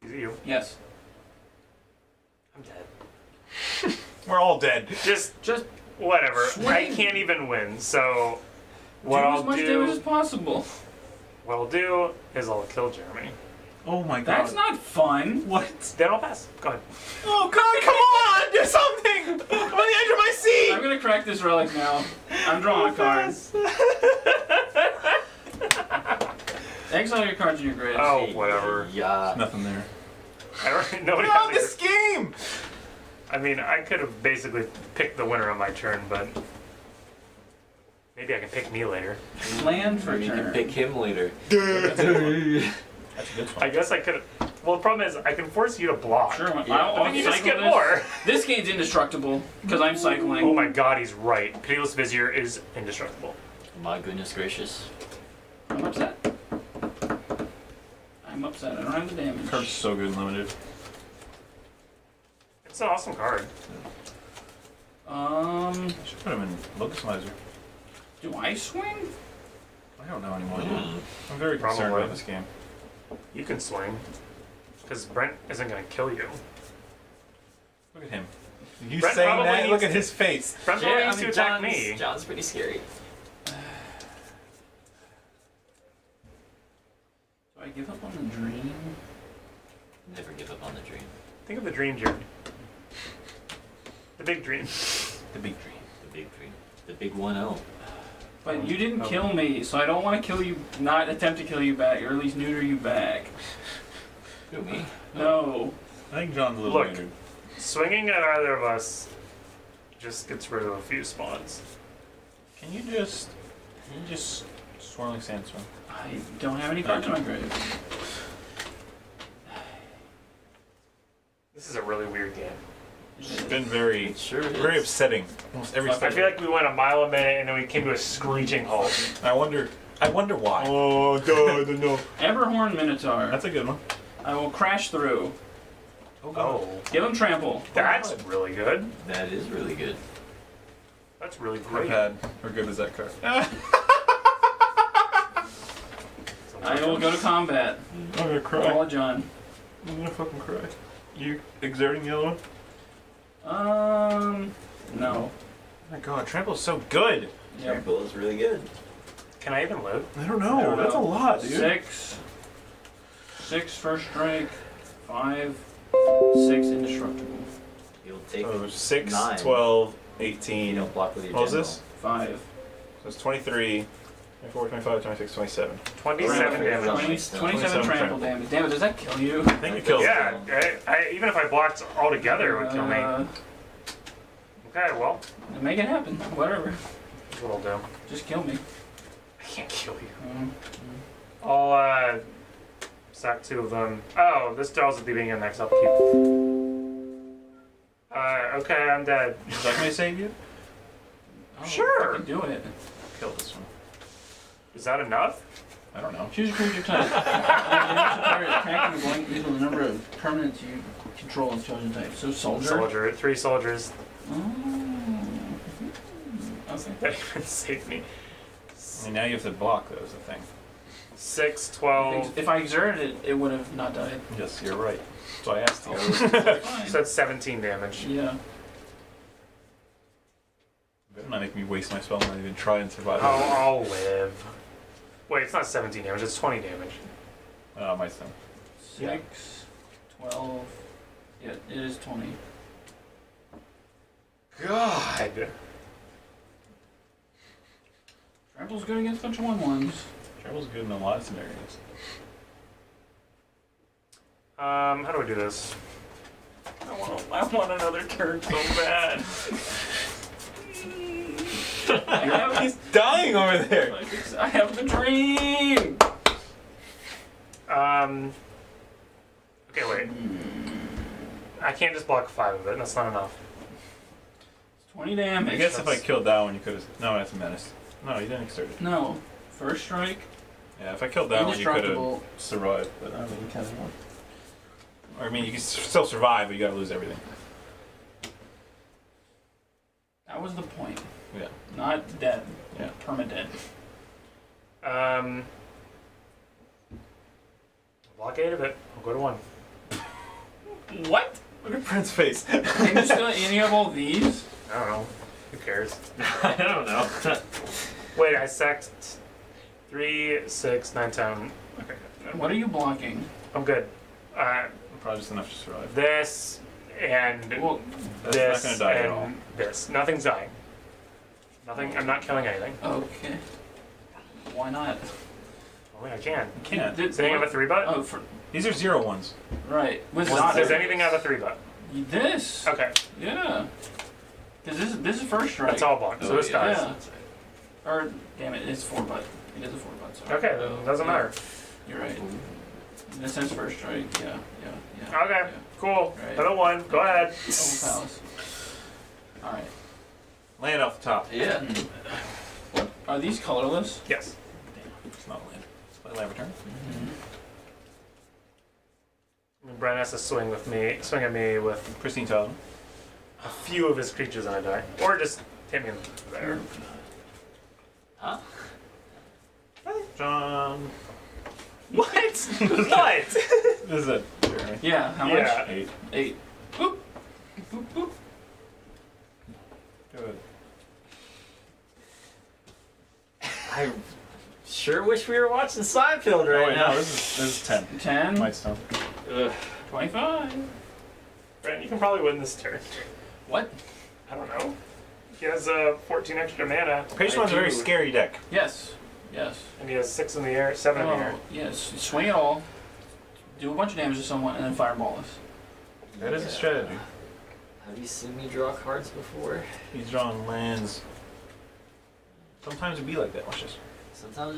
Speaker 2: Is it you?
Speaker 4: Yes.
Speaker 2: I'm dead.
Speaker 1: We're all dead.
Speaker 2: Just whatever.
Speaker 4: Swing.
Speaker 2: I can't even win. So what
Speaker 4: do
Speaker 2: I'll
Speaker 4: as much
Speaker 2: do,
Speaker 4: damage as possible.
Speaker 2: what I'll do is I'll kill Jeremy.
Speaker 1: Oh my god.
Speaker 4: That's not fun.
Speaker 1: What?
Speaker 2: Then I'll pass. Go ahead.
Speaker 1: Oh god, come on! Do something! I'm on the edge of my seat!
Speaker 4: I'm gonna crack this relic now. I'm drawing a card. Exile your cards in your grave.
Speaker 2: Oh, whatever.
Speaker 3: Yeah.
Speaker 1: Nothing there.
Speaker 2: I don't. Nobody
Speaker 1: Get
Speaker 2: has
Speaker 1: on this game!
Speaker 2: I mean, I could have basically picked the winner on my turn, but maybe I can pick me later.
Speaker 4: Land for
Speaker 3: Maybe you can
Speaker 4: turn.
Speaker 3: pick him later.
Speaker 1: That's a good one.
Speaker 2: I guess I could. Well, the problem is I can force you to block.
Speaker 4: Sure.
Speaker 3: Yeah.
Speaker 4: I'll
Speaker 2: I mean, you just
Speaker 4: cycle
Speaker 2: get
Speaker 4: this.
Speaker 2: more.
Speaker 4: This game's indestructible because I'm cycling.
Speaker 2: Oh my god, he's right. Pitiless Vizier is indestructible.
Speaker 3: My goodness gracious.
Speaker 4: I'm upset. I'm upset. I don't have the damage.
Speaker 1: Card's so good and limited.
Speaker 2: It's an awesome card.
Speaker 1: I should put him in Locusmizer.
Speaker 4: Do I swing?
Speaker 1: I don't know anymore. I'm very concerned
Speaker 2: Probably.
Speaker 1: about this game.
Speaker 2: You can swing. Because Brent isn't going to kill you.
Speaker 1: Look at him. You
Speaker 2: Brett
Speaker 1: saying
Speaker 2: probably
Speaker 1: that?
Speaker 2: needs
Speaker 1: Look at
Speaker 2: to-
Speaker 1: his face.
Speaker 2: Brent probably needs to attack me.
Speaker 3: John's pretty scary.
Speaker 4: Do I give up on the dream?
Speaker 3: Never give up on the dream.
Speaker 2: Think of the dream, Jeremy. The big dream.
Speaker 1: The big dream.
Speaker 3: The big dream. The big 1-0.
Speaker 4: But you didn't kill me, so I don't want to kill you, not attempt to kill you back, or at least neuter you back.
Speaker 3: Who, me?
Speaker 4: No.
Speaker 1: I think John's a little
Speaker 2: Look.
Speaker 1: neutered.
Speaker 2: Swinging at either of us just gets rid of a few spawns.
Speaker 1: Can you just swirling sandstorm?
Speaker 4: I don't have any cards in my grave.
Speaker 2: This is a really weird game.
Speaker 1: It's been very,
Speaker 3: It sure is.
Speaker 1: very upsetting. Almost every
Speaker 2: I
Speaker 1: step.
Speaker 2: feel like we went a mile a minute and then we came to a screeching halt.
Speaker 1: I wonder why. Oh, no.
Speaker 4: Everhorn Minotaur.
Speaker 1: That's a good one.
Speaker 4: I will crash through.
Speaker 2: Oh,
Speaker 4: Give him trample.
Speaker 2: that's really good.
Speaker 3: That is really good.
Speaker 2: That's really
Speaker 1: How
Speaker 2: great.
Speaker 1: bad or good is that card?
Speaker 4: I will go to combat.
Speaker 1: I'm gonna
Speaker 4: Call John.
Speaker 1: I'm gonna fucking cry. You exerting the other one?
Speaker 4: No.
Speaker 1: Oh my god, Trample's so good.
Speaker 4: Yep.
Speaker 3: Trample is really good.
Speaker 2: Can I even live?
Speaker 1: I don't know. That's a lot, dude.
Speaker 4: 6 first strike. 5, 6 indestructible.
Speaker 3: You'll take
Speaker 1: Oh, 6,
Speaker 3: 9.
Speaker 1: 12,
Speaker 3: You
Speaker 1: 18.
Speaker 3: don't block with your
Speaker 1: What was
Speaker 3: general.
Speaker 1: this?
Speaker 4: 5.
Speaker 1: So it's 23, 24, 25, 26, 27.
Speaker 2: 27 damage.
Speaker 4: 27 trample damage. Damn it, does that kill you?
Speaker 1: I think it kills
Speaker 2: Yeah, even if I blocked altogether, it would kill me. Okay, well,
Speaker 4: Make it happen. Whatever.
Speaker 2: that's what I'll do.
Speaker 4: Just kill me.
Speaker 2: I can't kill you.
Speaker 4: Um,
Speaker 2: I'll sack 2 of them. Oh, this draws at the beginning of the next upkeep. Okay, I'm dead.
Speaker 1: Is that gonna save you?
Speaker 4: oh,
Speaker 2: Sure.
Speaker 4: fucking do it.
Speaker 1: Kill this one.
Speaker 2: Is that enough?
Speaker 1: I don't know.
Speaker 4: Choose a creature type. Attacking the blank equal the number of permanents you control as chosen type. So soldier.
Speaker 2: Soldier. 3 soldiers.
Speaker 4: Oh. Okay.
Speaker 2: That even saved me.
Speaker 1: I mean, now you have to block, though, is the thing.
Speaker 2: 6, 12.
Speaker 4: If I exerted it, it would have not died.
Speaker 1: Yes, you're right. So I asked you.
Speaker 4: Fine.
Speaker 2: So that's 17 damage.
Speaker 4: Yeah.
Speaker 1: Better not make me waste my spell and not even try and survive.
Speaker 2: I'll live. Wait, it's not 17 damage, it's 20 damage.
Speaker 1: My stone.
Speaker 4: 6, 12. Yeah, it is 20.
Speaker 2: God.
Speaker 4: Trample's good against a bunch of 1/1s.
Speaker 1: Travel's good in a lot of scenarios.
Speaker 2: How do I do this?
Speaker 4: I want another turn so bad.
Speaker 1: He's dying over there.
Speaker 4: I have the dream.
Speaker 2: Okay, wait. I can't just block 5 of it, that's not enough.
Speaker 4: It's 20 damage.
Speaker 1: I guess if I killed that one, you could have. No, that's a menace. No, you didn't exert it.
Speaker 4: No. First strike.
Speaker 1: Yeah, if I killed that one, you could have
Speaker 4: Indestructible.
Speaker 1: survived. But
Speaker 4: I don't think it counts one.
Speaker 1: or, I mean, you can still survive, but you gotta lose everything.
Speaker 4: That was the point.
Speaker 1: Yeah.
Speaker 4: Not dead.
Speaker 1: Yeah.
Speaker 4: Permadead.
Speaker 2: Blockade of it. I'll go to 1.
Speaker 4: What?
Speaker 1: Look at Brent's face.
Speaker 4: Can you still any of all these?
Speaker 2: I don't know. Who cares?
Speaker 3: I don't know.
Speaker 2: Wait, I sacked 3, 6, 9, 10. Okay.
Speaker 4: What are you blocking?
Speaker 2: I'm good.
Speaker 1: Probably just enough to survive.
Speaker 2: This and
Speaker 4: Well,
Speaker 1: That's
Speaker 2: this
Speaker 1: not gonna die at
Speaker 2: and
Speaker 1: all.
Speaker 2: this. Nothing's dying. Nothing. I'm not killing anything.
Speaker 4: okay. Why not?
Speaker 2: Only I can.
Speaker 1: You can't.
Speaker 4: Did-
Speaker 2: Does anything have a 3-butt?
Speaker 4: Oh, for,
Speaker 1: These are 0 ones.
Speaker 4: right. With
Speaker 2: Does
Speaker 4: Zada.
Speaker 2: anything have a 3-butt?
Speaker 4: This.
Speaker 2: Okay.
Speaker 4: Yeah. Because this is first strike.
Speaker 2: That's all blocked. So
Speaker 3: Oh,
Speaker 2: this
Speaker 3: yeah.
Speaker 2: dies.
Speaker 4: Yeah. Or damn it, it's 4-butt. It is a 4-butt. Sorry.
Speaker 2: Okay, then it doesn't matter.
Speaker 4: You're right. This says first strike. Yeah.
Speaker 2: Okay,
Speaker 4: Yeah.
Speaker 2: cool.
Speaker 4: Right.
Speaker 2: Another 1. Go ahead.
Speaker 4: Old palace. All right.
Speaker 1: Land off the top.
Speaker 3: Yeah.
Speaker 4: What are these colorless?
Speaker 2: Yes.
Speaker 1: It's not land. It's my land return.
Speaker 2: Brian has to swing at me with
Speaker 1: Pristine Talisman.
Speaker 2: a few of his creatures and I die. Or just hit me in there.
Speaker 3: Huh?
Speaker 1: John.
Speaker 2: What? What?
Speaker 1: This is it. Jeremy.
Speaker 4: Yeah. How much?
Speaker 2: Yeah.
Speaker 1: 8.
Speaker 4: 8. Boop. Boop boop.
Speaker 1: Good.
Speaker 3: I sure wish we were watching Seinfeld
Speaker 1: Oh,
Speaker 3: right
Speaker 1: wait,
Speaker 3: now.
Speaker 1: no, this is 10.
Speaker 4: 10.
Speaker 1: Mightstone.
Speaker 3: Ugh.
Speaker 4: 25.
Speaker 2: Brian, you can probably win this turn.
Speaker 4: What?
Speaker 2: I don't know. He has 14 extra mana,
Speaker 1: Page
Speaker 3: I
Speaker 1: one's a very
Speaker 3: do.
Speaker 1: scary deck.
Speaker 4: Yes. Yes.
Speaker 2: and he has 6 in the air, 7 in the air.
Speaker 4: Oh, yes. Swing it all. Do a bunch of damage to someone, and then fireball us.
Speaker 1: That is a strategy.
Speaker 3: Have you seen me draw cards before?
Speaker 1: He's drawing lands. Sometimes it'd be like that. Watch this.
Speaker 3: Sometimes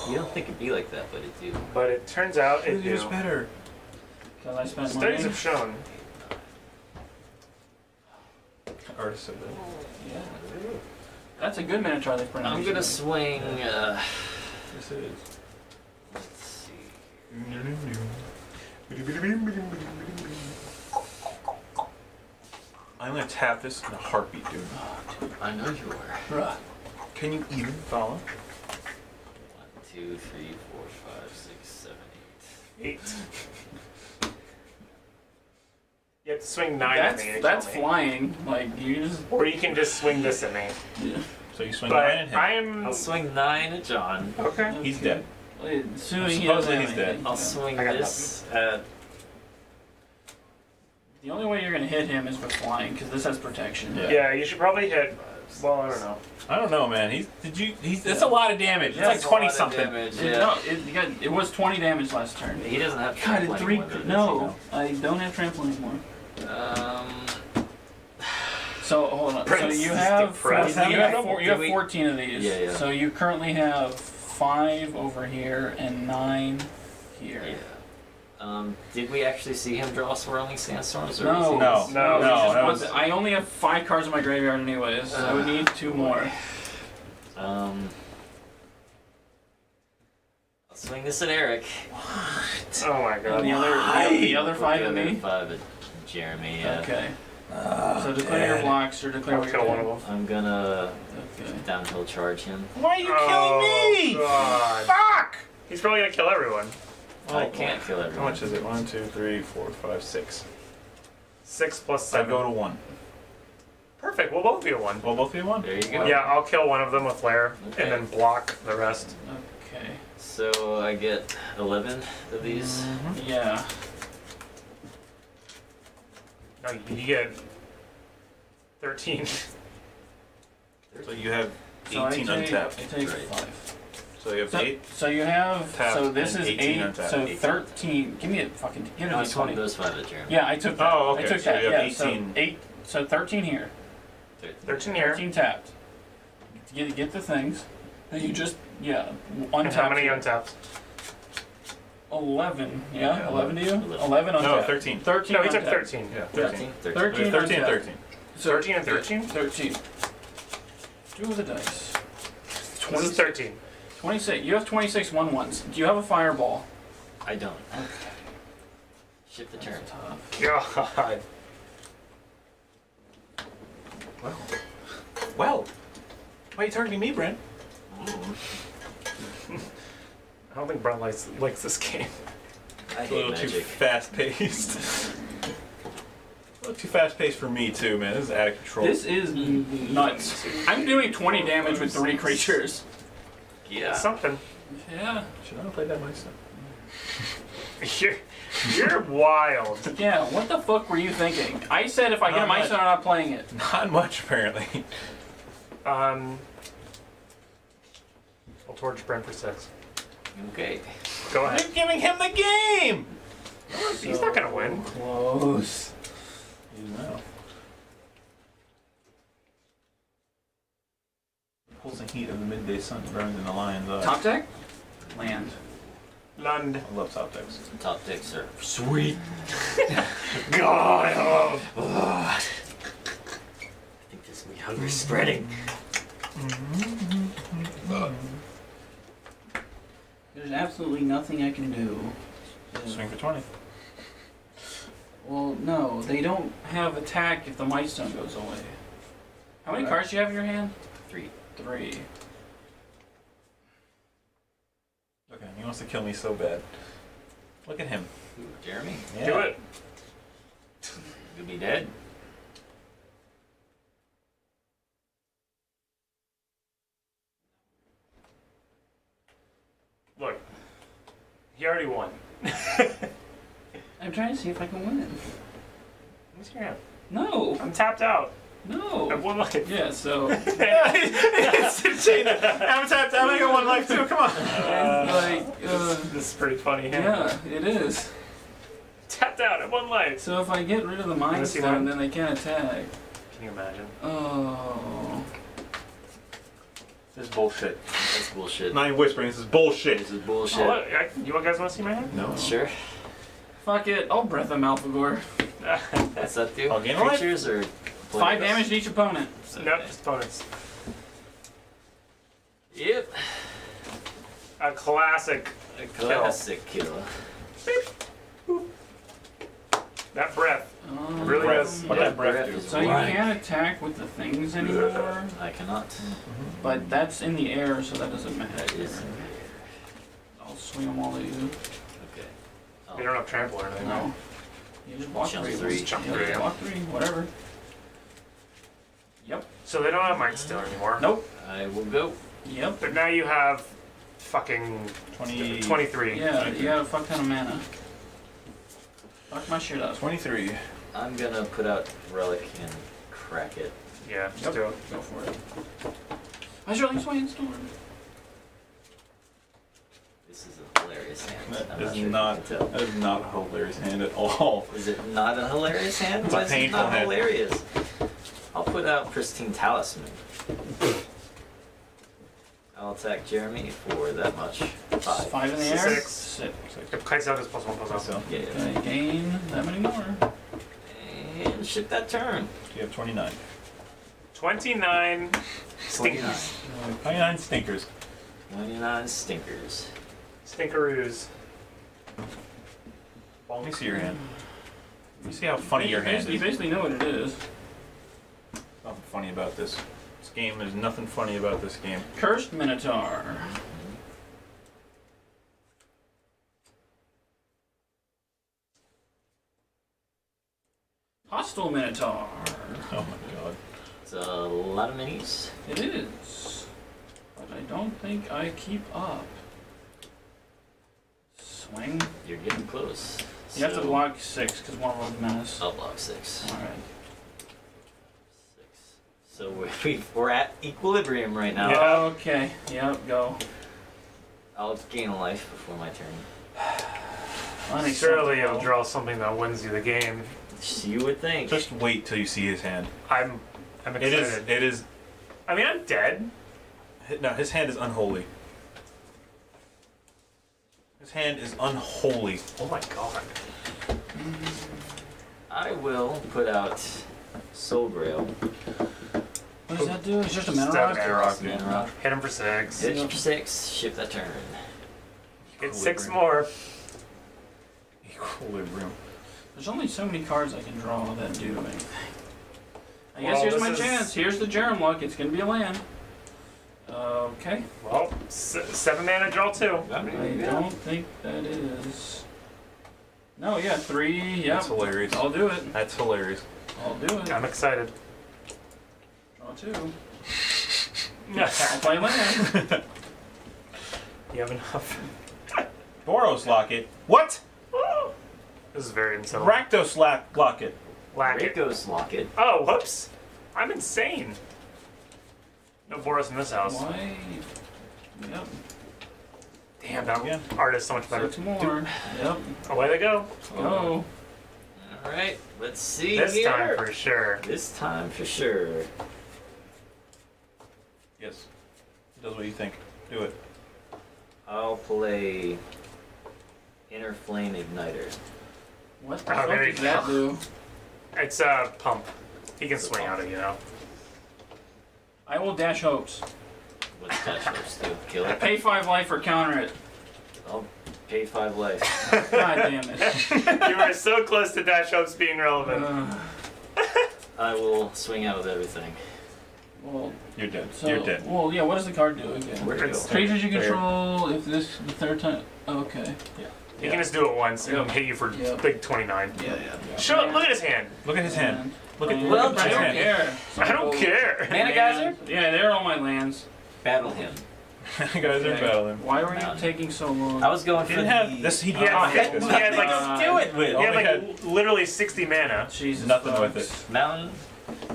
Speaker 3: you don't think it'd be like that, but it do.
Speaker 2: But it turns out it
Speaker 1: It's
Speaker 2: do.
Speaker 1: better.
Speaker 4: Because I spent
Speaker 2: Studies
Speaker 4: money.
Speaker 2: have shown.
Speaker 1: Artist said that.
Speaker 4: Yeah. That's a good minotaur they printed.
Speaker 3: I'm gonna swing.
Speaker 1: Yes, it is.
Speaker 3: Let's see.
Speaker 1: I'm gonna tap this in a heartbeat, dude.
Speaker 3: I know you were.
Speaker 4: Bruh.
Speaker 1: Can you even follow?
Speaker 3: 1, 2, 3, 4, 5, 6, 7, 8.
Speaker 2: 8. You have to swing 9 at me. to
Speaker 4: That's
Speaker 2: kill me.
Speaker 4: flying. Like, you just.
Speaker 2: Or you can just swing this at me.
Speaker 4: Yeah.
Speaker 1: So you swing
Speaker 2: But
Speaker 1: 9 at him.
Speaker 2: I'm.
Speaker 3: I'll swing 9 at John.
Speaker 2: Okay.
Speaker 1: He's dead.
Speaker 4: Assuming he
Speaker 1: Supposedly
Speaker 4: doesn't have
Speaker 1: he's dead.
Speaker 4: anything.
Speaker 3: I'll
Speaker 4: Yeah.
Speaker 3: swing
Speaker 2: I got
Speaker 3: this at.
Speaker 4: The only way you're gonna hit him is with flying, because this has protection.
Speaker 1: Yeah.
Speaker 2: Yeah, you should probably hit. Well, I don't know.
Speaker 1: I don't know, man. That's a lot of damage.
Speaker 4: Yeah,
Speaker 1: It's
Speaker 4: it's
Speaker 1: like
Speaker 3: a lot of
Speaker 1: 20 something.
Speaker 3: damage,
Speaker 4: It,
Speaker 3: yeah.
Speaker 4: no, it was 20 damage last turn.
Speaker 3: He doesn't have
Speaker 4: God,
Speaker 3: trample
Speaker 4: it 3.
Speaker 3: anymore, though, does he?
Speaker 4: No, I don't have trample anymore. So hold on.
Speaker 2: Prince
Speaker 4: So you
Speaker 2: is
Speaker 4: have
Speaker 2: depressed.
Speaker 4: you have
Speaker 3: Did we-
Speaker 4: 14 of these.
Speaker 3: Yeah, yeah.
Speaker 4: So you currently have 5 over here and 9 here.
Speaker 3: Yeah. Did we actually see him draw Swirling Sandstorms? Or
Speaker 4: No,
Speaker 3: was he
Speaker 1: No.
Speaker 3: just-
Speaker 2: No,
Speaker 4: he
Speaker 1: no,
Speaker 4: just
Speaker 1: that
Speaker 4: wants-
Speaker 1: was-
Speaker 4: I only have 5 cards in my graveyard anyways. I would need 2 more.
Speaker 3: I'll swing this at Eric.
Speaker 2: Oh my
Speaker 4: And
Speaker 2: god.
Speaker 4: the other 5 at
Speaker 3: The other
Speaker 4: me.
Speaker 3: 5 at Jeremy. Yeah.
Speaker 4: Okay. So declare your blocks or declare
Speaker 2: I'll
Speaker 4: what
Speaker 2: kill
Speaker 4: you're
Speaker 2: one
Speaker 4: doing.
Speaker 2: of them.
Speaker 3: I'm gonna
Speaker 4: Okay.
Speaker 3: downhill charge him.
Speaker 1: Why are you
Speaker 2: Oh,
Speaker 1: killing me?
Speaker 2: God.
Speaker 1: Fuck!
Speaker 2: He's probably gonna kill everyone.
Speaker 3: I can't kill
Speaker 1: How
Speaker 3: everyone.
Speaker 1: much is it? 1, 2, 3, 4, 5, 6.
Speaker 2: 6 plus
Speaker 1: I
Speaker 2: 7.
Speaker 1: go to 1.
Speaker 2: Perfect. We'll both be a 1.
Speaker 1: Well, both of you 1?
Speaker 3: There you go.
Speaker 2: Yeah, I'll kill one of them with flare
Speaker 3: Okay.
Speaker 2: and then block the rest.
Speaker 4: Okay.
Speaker 3: So I get 11 of these.
Speaker 4: Yeah.
Speaker 2: No, you get 13.
Speaker 1: So you have
Speaker 4: So
Speaker 1: 18
Speaker 4: I
Speaker 1: untapped.
Speaker 4: take
Speaker 3: Right.
Speaker 4: 5.
Speaker 1: So you have
Speaker 4: So,
Speaker 1: 8.
Speaker 4: so you have.
Speaker 1: Tapped
Speaker 4: so this
Speaker 1: and
Speaker 4: is
Speaker 1: 18
Speaker 4: 8.
Speaker 1: untapped.
Speaker 4: So
Speaker 3: 18.
Speaker 4: 13. Give me a fucking. Give
Speaker 3: No,
Speaker 4: me
Speaker 3: I
Speaker 4: a
Speaker 3: swung
Speaker 4: 20.
Speaker 3: those 5 at Jeremy.
Speaker 4: Yeah, I took that.
Speaker 1: Oh, okay,
Speaker 4: I took
Speaker 1: so
Speaker 4: that.
Speaker 1: you have
Speaker 4: Yeah. So
Speaker 1: 18.
Speaker 4: 8. So 13 here.
Speaker 2: 13 here.
Speaker 4: 13 tapped. Get the things. Then you just
Speaker 2: And
Speaker 4: untap.
Speaker 2: how many
Speaker 4: here.
Speaker 2: untapped?
Speaker 4: 11. Yeah,
Speaker 3: Yeah,
Speaker 4: 11 to you.
Speaker 3: 11.
Speaker 4: 11 untapped.
Speaker 1: No, 13.
Speaker 4: 13.
Speaker 2: No, he took
Speaker 4: untapped.
Speaker 2: 13.
Speaker 1: Yeah,
Speaker 3: 13.
Speaker 1: 13.
Speaker 4: 13
Speaker 1: 13 and
Speaker 4: untapped.
Speaker 1: 13.
Speaker 4: So
Speaker 2: 13 and 13?
Speaker 4: 13. 2 of the dice.
Speaker 2: This is 13.
Speaker 4: 26. You have 26 1/1s. Do you have a fireball?
Speaker 3: I don't. Shift the turn.
Speaker 4: Tough.
Speaker 2: God.
Speaker 1: Well. Why are you targeting me, Brent?
Speaker 2: I don't think Brent likes this game.
Speaker 3: I
Speaker 1: It's a little
Speaker 3: hate
Speaker 1: too
Speaker 3: magic.
Speaker 1: fast-paced. A little too fast-paced for me too, man. This is out of control.
Speaker 4: This is nuts. I'm doing 20 damage with 3 creatures.
Speaker 3: Yeah.
Speaker 2: Something.
Speaker 4: Yeah.
Speaker 1: Should I have played that myself?
Speaker 2: You're wild.
Speaker 4: Yeah, what the fuck were you thinking? I said if I get a Mice, I'm not playing it.
Speaker 1: Not much, apparently.
Speaker 2: I'll torch Brent for 6.
Speaker 3: Okay.
Speaker 2: Go ahead.
Speaker 1: I'm giving him the game!
Speaker 2: He's not gonna win.
Speaker 1: Close. You know. Pulls the heat of the midday sun burns in the lion's eye.
Speaker 4: Top deck? Land.
Speaker 2: Lund.
Speaker 1: I love top decks.
Speaker 3: Top decks are sweet.
Speaker 2: God, I love.
Speaker 3: I think this me hunger is spreading.
Speaker 4: There's absolutely nothing I can do.
Speaker 1: Swing for 20.
Speaker 4: Well, no, they don't have attack if the Mice Stone goes away. How many cards do you have in your hand?
Speaker 3: 3.
Speaker 4: 3.
Speaker 1: Okay, he wants to kill me so bad. Look at him.
Speaker 3: Ooh, Jeremy,
Speaker 1: Yeah.
Speaker 2: Do it.
Speaker 3: you'll be dead.
Speaker 2: Look. He already won.
Speaker 4: I'm trying to see if I can win.
Speaker 2: What's your hand?
Speaker 4: No!
Speaker 2: I'm tapped out. I
Speaker 4: No!
Speaker 2: have 1 life.
Speaker 4: Yeah, so.
Speaker 1: I'm tapped. I'm got 1 life too. Come on.
Speaker 2: This is pretty funny.
Speaker 4: Yeah, it is.
Speaker 2: Tapped out at 1 life.
Speaker 4: So if I get rid of the Mind
Speaker 2: Let's see
Speaker 4: Stone,
Speaker 2: one.
Speaker 4: then they can't attack.
Speaker 2: Can you imagine?
Speaker 4: Oh.
Speaker 1: This is bullshit.
Speaker 3: That's bullshit.
Speaker 1: Not even whispering. This is bullshit.
Speaker 3: This is bullshit.
Speaker 2: Oh, you guys want to see my hand?
Speaker 1: No.
Speaker 3: Sure.
Speaker 4: Fuck it, I'll Breath of Malphagor.
Speaker 3: What's that do?
Speaker 1: I'll gain a life.
Speaker 3: Creatures or
Speaker 4: 5 damage to each opponent.
Speaker 2: Nope, just opponents.
Speaker 3: Yep.
Speaker 2: A classic.
Speaker 3: A classic kill.
Speaker 2: That breath.
Speaker 4: Um,
Speaker 2: Really
Speaker 1: Breath.
Speaker 2: is.
Speaker 1: What that breath do?
Speaker 4: So you can't attack with the things anymore,
Speaker 3: I cannot.
Speaker 4: but that's in the air, so that doesn't matter.
Speaker 3: That is.
Speaker 4: I'll swing them all at you.
Speaker 3: Okay.
Speaker 2: You don't have trample or anything.
Speaker 4: No. You just block
Speaker 3: Jump
Speaker 4: 3.
Speaker 3: three.
Speaker 2: Jump
Speaker 4: Yeah,
Speaker 2: 3.
Speaker 4: block 3, whatever. Yep.
Speaker 2: So they don't have Mind Stone anymore.
Speaker 4: Nope.
Speaker 3: I will go.
Speaker 4: Yep.
Speaker 2: But now you have fucking 23.
Speaker 4: Yeah, you got a fuck ton of mana. Fuck my shit up.
Speaker 1: 23.
Speaker 3: I'm gonna put out Relic and crack it.
Speaker 2: Yeah, just
Speaker 4: Yep.
Speaker 2: do it.
Speaker 4: Go for it. How's your Swaying Storm?
Speaker 3: This is a hilarious hand.
Speaker 1: That
Speaker 3: I'm
Speaker 1: is
Speaker 3: sure you
Speaker 1: not.
Speaker 3: can tell.
Speaker 1: That is not a hilarious hand at all.
Speaker 3: Is it not a hilarious hand?
Speaker 1: It's a
Speaker 3: Why is it
Speaker 1: painful
Speaker 3: not
Speaker 1: hand.
Speaker 3: hilarious? I'll put out Pristine Talisman. I'll attack Jeremy for that much. 5.
Speaker 4: 5 in the air?
Speaker 2: 6.
Speaker 4: 6.
Speaker 2: If Kite's out, it's +1/+1.
Speaker 1: So,
Speaker 3: Yeah.
Speaker 4: Okay, gain that many more.
Speaker 3: And ship that turn.
Speaker 1: you have 29.
Speaker 2: 29 stinkies.
Speaker 1: 29 stinkers.
Speaker 3: 29 stinkers.
Speaker 2: Stinkeroos.
Speaker 1: Let me see your hand. Let me see how funny your hand
Speaker 4: You
Speaker 1: is.
Speaker 4: basically know what it is.
Speaker 1: Nothing funny about this. This game, there's nothing funny about this game.
Speaker 4: Cursed Minotaur. Hostile Minotaur.
Speaker 1: Oh my god.
Speaker 3: It's a lot of minis.
Speaker 4: It is. But I don't think I keep up. Swing.
Speaker 3: You're getting close.
Speaker 4: You have to
Speaker 3: So,
Speaker 4: block 6 because one of them's menace.
Speaker 3: I'll block 6.
Speaker 4: Alright.
Speaker 3: 6. So we're at equilibrium right now.
Speaker 2: Yeah.
Speaker 4: Okay. Yep, go.
Speaker 3: I'll gain a life before my turn.
Speaker 2: Surely you'll
Speaker 4: Unacceptable.
Speaker 2: draw something that wins you the game.
Speaker 3: You would think.
Speaker 1: Just wait till you see his hand.
Speaker 2: I'm
Speaker 1: It
Speaker 2: excited.
Speaker 1: is.
Speaker 2: I mean, I'm dead.
Speaker 1: No, his hand is unholy. His hand is unholy.
Speaker 2: Oh my god.
Speaker 3: I will put out Soul Grail.
Speaker 4: What does that do? It's just a mana
Speaker 2: Just a
Speaker 4: rock?
Speaker 2: mana rock.
Speaker 3: Mana rock.
Speaker 2: Hit him for 6.
Speaker 3: Hit for 6. Ship that turn.
Speaker 2: Get 6 more.
Speaker 1: Equilibrium.
Speaker 4: There's only so many cards I can draw that do anything. I
Speaker 2: Well,
Speaker 4: guess here's
Speaker 2: this
Speaker 4: my
Speaker 2: is-
Speaker 4: chance. Here's the Jerem luck. It's gonna be a land. Okay.
Speaker 2: Well, 7 mana, draw 2.
Speaker 4: I don't think that is. No, yeah, 3. Yeah.
Speaker 1: That's hilarious.
Speaker 4: I'll do it.
Speaker 1: That's hilarious.
Speaker 4: I'll do it.
Speaker 2: I'm excited.
Speaker 4: Draw 2. I'll play land.
Speaker 2: You have enough.
Speaker 1: Boros Locket. What?
Speaker 2: This is very insane.
Speaker 1: Rakdos Locket.
Speaker 2: Lack
Speaker 3: Rakdos Locket.
Speaker 2: Oh, whoops. I'm insane. No Boros in this house.
Speaker 4: Why? Yep.
Speaker 2: Damn, that
Speaker 1: Again.
Speaker 2: art is so much better.
Speaker 4: 6 more. Yep.
Speaker 2: Away they go.
Speaker 4: Go.
Speaker 3: All right, let's see
Speaker 2: This
Speaker 3: here.
Speaker 2: time for sure.
Speaker 3: This time for sure.
Speaker 1: Yes. Does what you think. Do it.
Speaker 3: I'll play Inner Flame Igniter.
Speaker 4: What the
Speaker 2: Oh,
Speaker 4: fuck
Speaker 2: there you
Speaker 4: does that do?
Speaker 2: It's a pump. He can swing out it, you know.
Speaker 4: I will dash hopes.
Speaker 3: What's that supposed to kill it?
Speaker 4: Pay 5 life or counter it.
Speaker 3: I'll pay 5 life.
Speaker 4: God damn it.
Speaker 2: You were so close to dash hopes being relevant.
Speaker 3: I will swing out with everything.
Speaker 4: Well,
Speaker 1: You're dead.
Speaker 4: so,
Speaker 1: You're dead.
Speaker 4: Well, yeah. What does the card do again?
Speaker 3: Where'd it
Speaker 2: It's
Speaker 3: go?
Speaker 4: Creatures you
Speaker 3: There.
Speaker 4: control. If this the 3rd time. Okay.
Speaker 2: He can just do it once and
Speaker 4: Yep.
Speaker 2: hit you for
Speaker 4: Yep.
Speaker 2: big 29.
Speaker 4: Yeah.
Speaker 2: Shut up, look at his hand.
Speaker 1: Look at his hand. Look at,
Speaker 3: Well,
Speaker 1: look
Speaker 4: I
Speaker 1: at his
Speaker 4: don't
Speaker 1: hand.
Speaker 4: care.
Speaker 2: I don't care.
Speaker 3: Mana Geyser?
Speaker 4: Yeah, they're all my lands.
Speaker 3: Battle him.
Speaker 1: You guys are
Speaker 4: Okay.
Speaker 1: battling.
Speaker 4: Why were you
Speaker 3: Mountain.
Speaker 4: taking so long?
Speaker 3: I was going
Speaker 1: He
Speaker 3: for
Speaker 1: didn't
Speaker 3: the...
Speaker 1: have this. He
Speaker 2: Yeah,
Speaker 1: had
Speaker 2: he
Speaker 1: this.
Speaker 2: had like
Speaker 3: Nothing to do it with.
Speaker 2: He had like
Speaker 1: Only
Speaker 2: literally 60 mana.
Speaker 4: Jesus.
Speaker 1: Nothing with
Speaker 4: fucks.
Speaker 3: Mountain.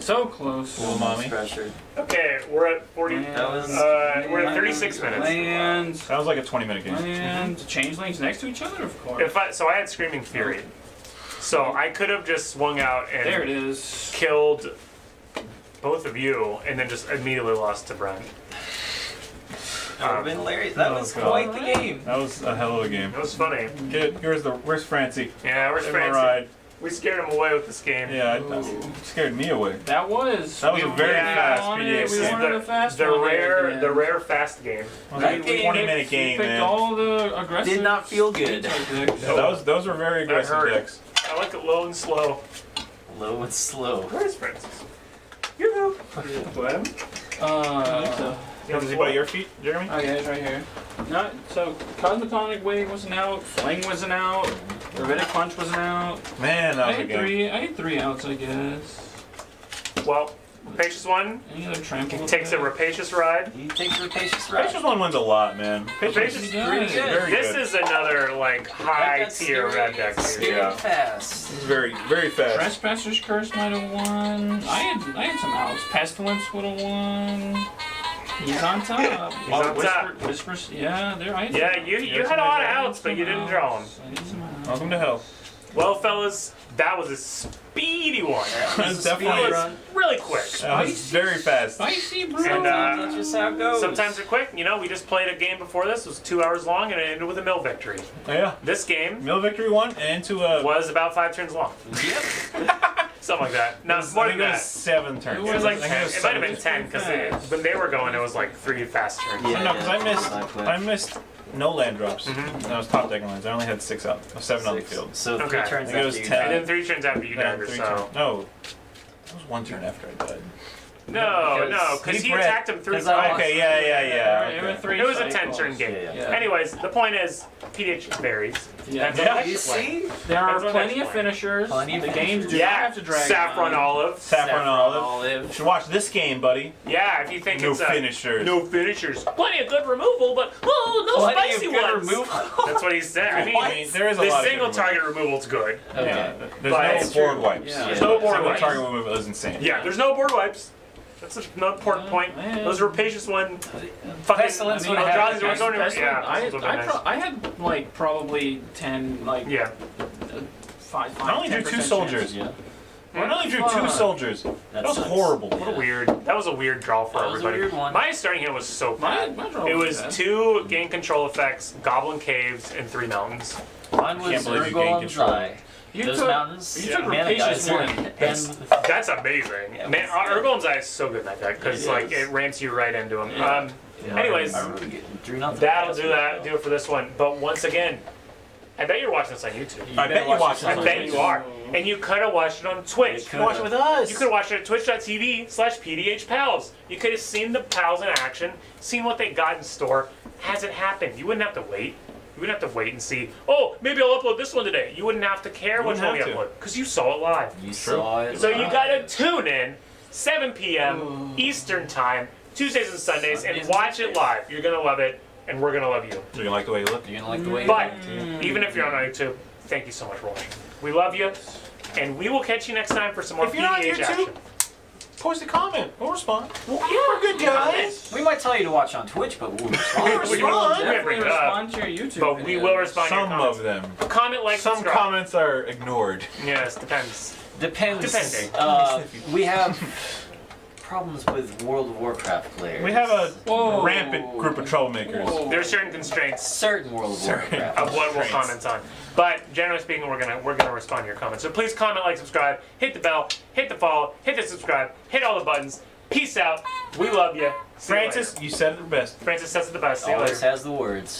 Speaker 4: So close.
Speaker 1: Little mommy.
Speaker 3: Pressured.
Speaker 2: Okay, we're at 40.
Speaker 3: That was...
Speaker 2: We're at 36 minutes.
Speaker 4: Lands.
Speaker 1: That was like a 20-minute game.
Speaker 4: Lands. Changelings next to each other, of course.
Speaker 2: So I had Screaming Fury. So I could have just swung out and
Speaker 4: There it is.
Speaker 2: killed both of you and then just immediately lost to Brent.
Speaker 3: That would have been hilarious. That
Speaker 1: Oh,
Speaker 3: was
Speaker 1: God.
Speaker 3: quite the game.
Speaker 1: That was a hell of a game.
Speaker 2: It was funny.
Speaker 1: Where's Francie?
Speaker 2: Yeah, where's
Speaker 1: Give him a
Speaker 2: Francie?
Speaker 1: ride.
Speaker 2: We scared him away with this game.
Speaker 1: Yeah, it
Speaker 4: Ooh.
Speaker 1: scared me away.
Speaker 4: That was.
Speaker 1: That was a very
Speaker 2: Yeah,
Speaker 1: fast
Speaker 4: wanted-
Speaker 1: PDX
Speaker 4: we
Speaker 1: game.
Speaker 4: wanted a fast
Speaker 2: the
Speaker 4: one
Speaker 2: rare,
Speaker 4: there,
Speaker 2: the
Speaker 4: yeah.
Speaker 2: rare fast game.
Speaker 1: It was
Speaker 3: That
Speaker 1: like a
Speaker 3: game-
Speaker 1: 20-minute game,
Speaker 4: Picked
Speaker 1: man.
Speaker 4: all the aggressive.
Speaker 3: Did not feel good.
Speaker 4: decks.
Speaker 1: Yeah, those were very aggressive
Speaker 2: heard.
Speaker 1: decks.
Speaker 2: I like it low and slow.
Speaker 3: Low and slow.
Speaker 2: Where is Francis? You
Speaker 4: So.
Speaker 1: Is he by your feet, Jeremy?
Speaker 4: Oh yeah, it's right here. No, so Cosmotonic Wave wasn't out. Fling wasn't out. Rabbinic Punch wasn't out.
Speaker 1: Man, that
Speaker 4: I
Speaker 1: was a
Speaker 4: had
Speaker 1: game.
Speaker 4: three. I had 3 outs, I guess.
Speaker 2: Well, Rapacious one
Speaker 4: Any other trample?
Speaker 2: takes a Rapacious ride.
Speaker 3: He takes Rapacious Ride.
Speaker 1: Rapacious one wins a lot, man.
Speaker 2: Rapacious
Speaker 4: He
Speaker 2: is
Speaker 4: does.
Speaker 3: pretty good.
Speaker 1: very
Speaker 2: This
Speaker 1: good.
Speaker 2: is another like high tier red deck.
Speaker 3: Scary
Speaker 1: Yeah.
Speaker 3: fast.
Speaker 1: It's very, very fast.
Speaker 4: Trespasser's Curse might have won. I had some outs. Pestilence would have won. He's on top.
Speaker 2: He's on top.
Speaker 4: Whispers, yeah, there. I had
Speaker 2: Yeah,
Speaker 4: some-
Speaker 2: you had a lot of outs, but you didn't draw them.
Speaker 4: I had some outs.
Speaker 1: Welcome to hell.
Speaker 2: Well, fellas, that was a speedy one.
Speaker 1: That's
Speaker 2: That
Speaker 1: definitely
Speaker 2: was really quick.
Speaker 1: that was very fast.
Speaker 4: Spicy, bro.
Speaker 2: And,
Speaker 3: That's just how it goes.
Speaker 2: Sometimes they're quick. You know, we just played a game before this. It was 2 hours long, and it ended with a mill victory.
Speaker 1: Yeah.
Speaker 2: This game
Speaker 1: Mill victory won and into a.
Speaker 2: was about 5 turns long.
Speaker 3: Yep.
Speaker 2: Something like that. No,
Speaker 1: I
Speaker 2: more
Speaker 1: think
Speaker 2: than
Speaker 1: it was
Speaker 2: that.
Speaker 1: 7 turns.
Speaker 2: It was like
Speaker 1: I think
Speaker 2: 10.
Speaker 1: was
Speaker 2: It might have been
Speaker 1: 7.
Speaker 2: 10 because when they were going, it was like 3 fast turns.
Speaker 3: Yeah.
Speaker 1: No, because
Speaker 3: Yeah.
Speaker 1: I missed no land drops.
Speaker 2: Mhm.
Speaker 1: And I was top decking lands. I only had 6 out. 7 on the
Speaker 3: 6.
Speaker 1: field.
Speaker 3: So 3
Speaker 2: Okay.
Speaker 3: turns
Speaker 1: I think it was
Speaker 3: after you
Speaker 1: 10.
Speaker 2: And
Speaker 3: died.
Speaker 2: then 3 turns after you
Speaker 1: Yeah,
Speaker 2: died,
Speaker 1: 3
Speaker 2: so.
Speaker 1: turns. No. That was 1 turn after I died.
Speaker 2: No, because
Speaker 1: He
Speaker 2: he
Speaker 1: bred-
Speaker 2: attacked him 3
Speaker 3: 'cause I
Speaker 2: times.
Speaker 1: Okay, yeah.
Speaker 4: It were
Speaker 1: Okay.
Speaker 4: 3
Speaker 2: It was a
Speaker 4: cycles.
Speaker 2: 10-turn game.
Speaker 3: Yeah,
Speaker 4: yeah.
Speaker 2: Anyways, the point is, PDH varies.
Speaker 4: Yeah.
Speaker 2: That's
Speaker 1: Yeah.
Speaker 2: what
Speaker 3: You
Speaker 2: next play.
Speaker 3: see?
Speaker 4: There are
Speaker 2: That's what
Speaker 4: plenty
Speaker 2: next
Speaker 4: of
Speaker 2: play.
Speaker 4: finishers.
Speaker 3: Plenty of
Speaker 4: the games
Speaker 3: finishers.
Speaker 4: do not
Speaker 2: Yeah,
Speaker 4: have to drag
Speaker 2: Saffron
Speaker 4: on.
Speaker 2: Olive.
Speaker 1: Saffron olive. You should watch this game, buddy.
Speaker 2: Yeah, if you think
Speaker 1: No
Speaker 2: it's
Speaker 1: finishers.
Speaker 2: No finishers. Plenty of good removal, but no
Speaker 3: Plenty
Speaker 2: spicy
Speaker 3: of good
Speaker 2: ones.
Speaker 3: removal.
Speaker 2: That's what he said. I
Speaker 1: I mean, there is a
Speaker 2: the
Speaker 1: lot
Speaker 2: single
Speaker 1: of good
Speaker 2: target removal's good.
Speaker 1: removal. Yeah.
Speaker 3: Okay.
Speaker 1: There's
Speaker 2: But
Speaker 1: no
Speaker 2: it's
Speaker 1: board
Speaker 3: true.
Speaker 1: wipes.
Speaker 4: Yeah.
Speaker 2: There's no board
Speaker 1: Single
Speaker 2: wipes.
Speaker 1: target removal is insane.
Speaker 2: Yeah, there's no board wipes. That's an important point.
Speaker 4: man.
Speaker 2: Those Rapacious one. Fucking.
Speaker 3: Pestilence would
Speaker 2: I'll
Speaker 3: have
Speaker 2: draw
Speaker 3: had
Speaker 2: these
Speaker 3: it.
Speaker 2: ones over.
Speaker 4: Pestilence,
Speaker 2: Yeah,
Speaker 4: I,
Speaker 2: those would be nice.
Speaker 4: I had like probably 10, like
Speaker 2: Yeah.
Speaker 4: 5.
Speaker 1: I only drew 2 soldiers.
Speaker 3: Yeah.
Speaker 1: I only drew 2
Speaker 4: Fuck.
Speaker 1: soldiers. That was
Speaker 3: sucks.
Speaker 1: horrible.
Speaker 2: What a weird. That was a weird draw for
Speaker 3: That was a
Speaker 2: everybody.
Speaker 3: weird one.
Speaker 2: My starting hand was so
Speaker 4: My
Speaker 2: bad.
Speaker 4: draw
Speaker 2: It was
Speaker 4: bad.
Speaker 2: 2 gain control effects, Goblin Caves, and 3 mountains.
Speaker 3: Mine was
Speaker 1: Can't believe you gained
Speaker 3: Urgolem's
Speaker 1: control.
Speaker 3: Eye.
Speaker 4: You
Speaker 3: Those
Speaker 4: took-
Speaker 3: mountains.
Speaker 4: you took
Speaker 3: Mana
Speaker 4: Rapacious
Speaker 3: Geyser,
Speaker 4: one.
Speaker 3: and
Speaker 2: That's amazing.
Speaker 3: Yeah,
Speaker 2: Man, Urgolem's Eye is so good in that deck because
Speaker 3: It
Speaker 2: like
Speaker 3: is.
Speaker 2: it ramps you right into him.
Speaker 4: Yeah.
Speaker 3: Yeah,
Speaker 2: Anyways,
Speaker 3: I really drew nothing.
Speaker 2: that'll do that. Do it for this one. But once again, I bet you're watching this on YouTube.
Speaker 6: I bet you watch
Speaker 2: I
Speaker 6: this on
Speaker 2: bet you are. And you could have watched it on Twitch.
Speaker 3: You could
Speaker 6: Watch it with us.
Speaker 2: You could have watched it at twitch.tv/PDHPals. You could have seen the pals in action, seen what they got in store. Hasn't happened. You wouldn't have to wait. You wouldn't have to wait and see, oh, maybe I'll upload this one today. You wouldn't have to care which one we upload because you saw it live.
Speaker 3: You saw it.
Speaker 2: So you gotta tune in 7 p.m. Eastern Time, Tuesdays and Sundays, and watch it live. You're gonna love it, and we're gonna love you.
Speaker 6: You're gonna like the way you look.
Speaker 3: You're gonna like the way you
Speaker 2: But
Speaker 3: look, too.
Speaker 2: even if you're on YouTube, thank you so much for watching. We love you, and we will catch you next time for some more
Speaker 6: If you're not on
Speaker 2: PDH action.
Speaker 6: YouTube, post a comment. We'll respond.
Speaker 2: Well,
Speaker 6: We're good guys.
Speaker 3: We might tell you to watch on Twitch, but we'll respond.
Speaker 2: We will
Speaker 6: Respond.
Speaker 2: definitely bring it up,
Speaker 4: respond to your YouTube
Speaker 2: but we
Speaker 4: videos.
Speaker 2: will respond to your
Speaker 6: Some
Speaker 2: comments.
Speaker 6: of them.
Speaker 2: Comment, like,
Speaker 6: Some
Speaker 2: subscribe.
Speaker 6: comments are ignored.
Speaker 2: Yes, depends.
Speaker 3: Depends.
Speaker 2: Depending.
Speaker 3: We have problems with World of Warcraft players.
Speaker 6: We have a
Speaker 4: Whoa.
Speaker 6: rampant group of troublemakers.
Speaker 4: Whoa.
Speaker 2: There are certain constraints
Speaker 3: certain World of Warcraft.
Speaker 2: of what we'll
Speaker 6: Constraints.
Speaker 2: comment on. But generally speaking, we're gonna respond to your comments. So please comment, like, subscribe, hit the bell, hit the follow, hit the subscribe, hit all the buttons. Peace out. We love you. See you
Speaker 6: Francis,
Speaker 2: later.
Speaker 6: you said it the best.
Speaker 2: Francis says it the best. See you later.
Speaker 3: Always has the words.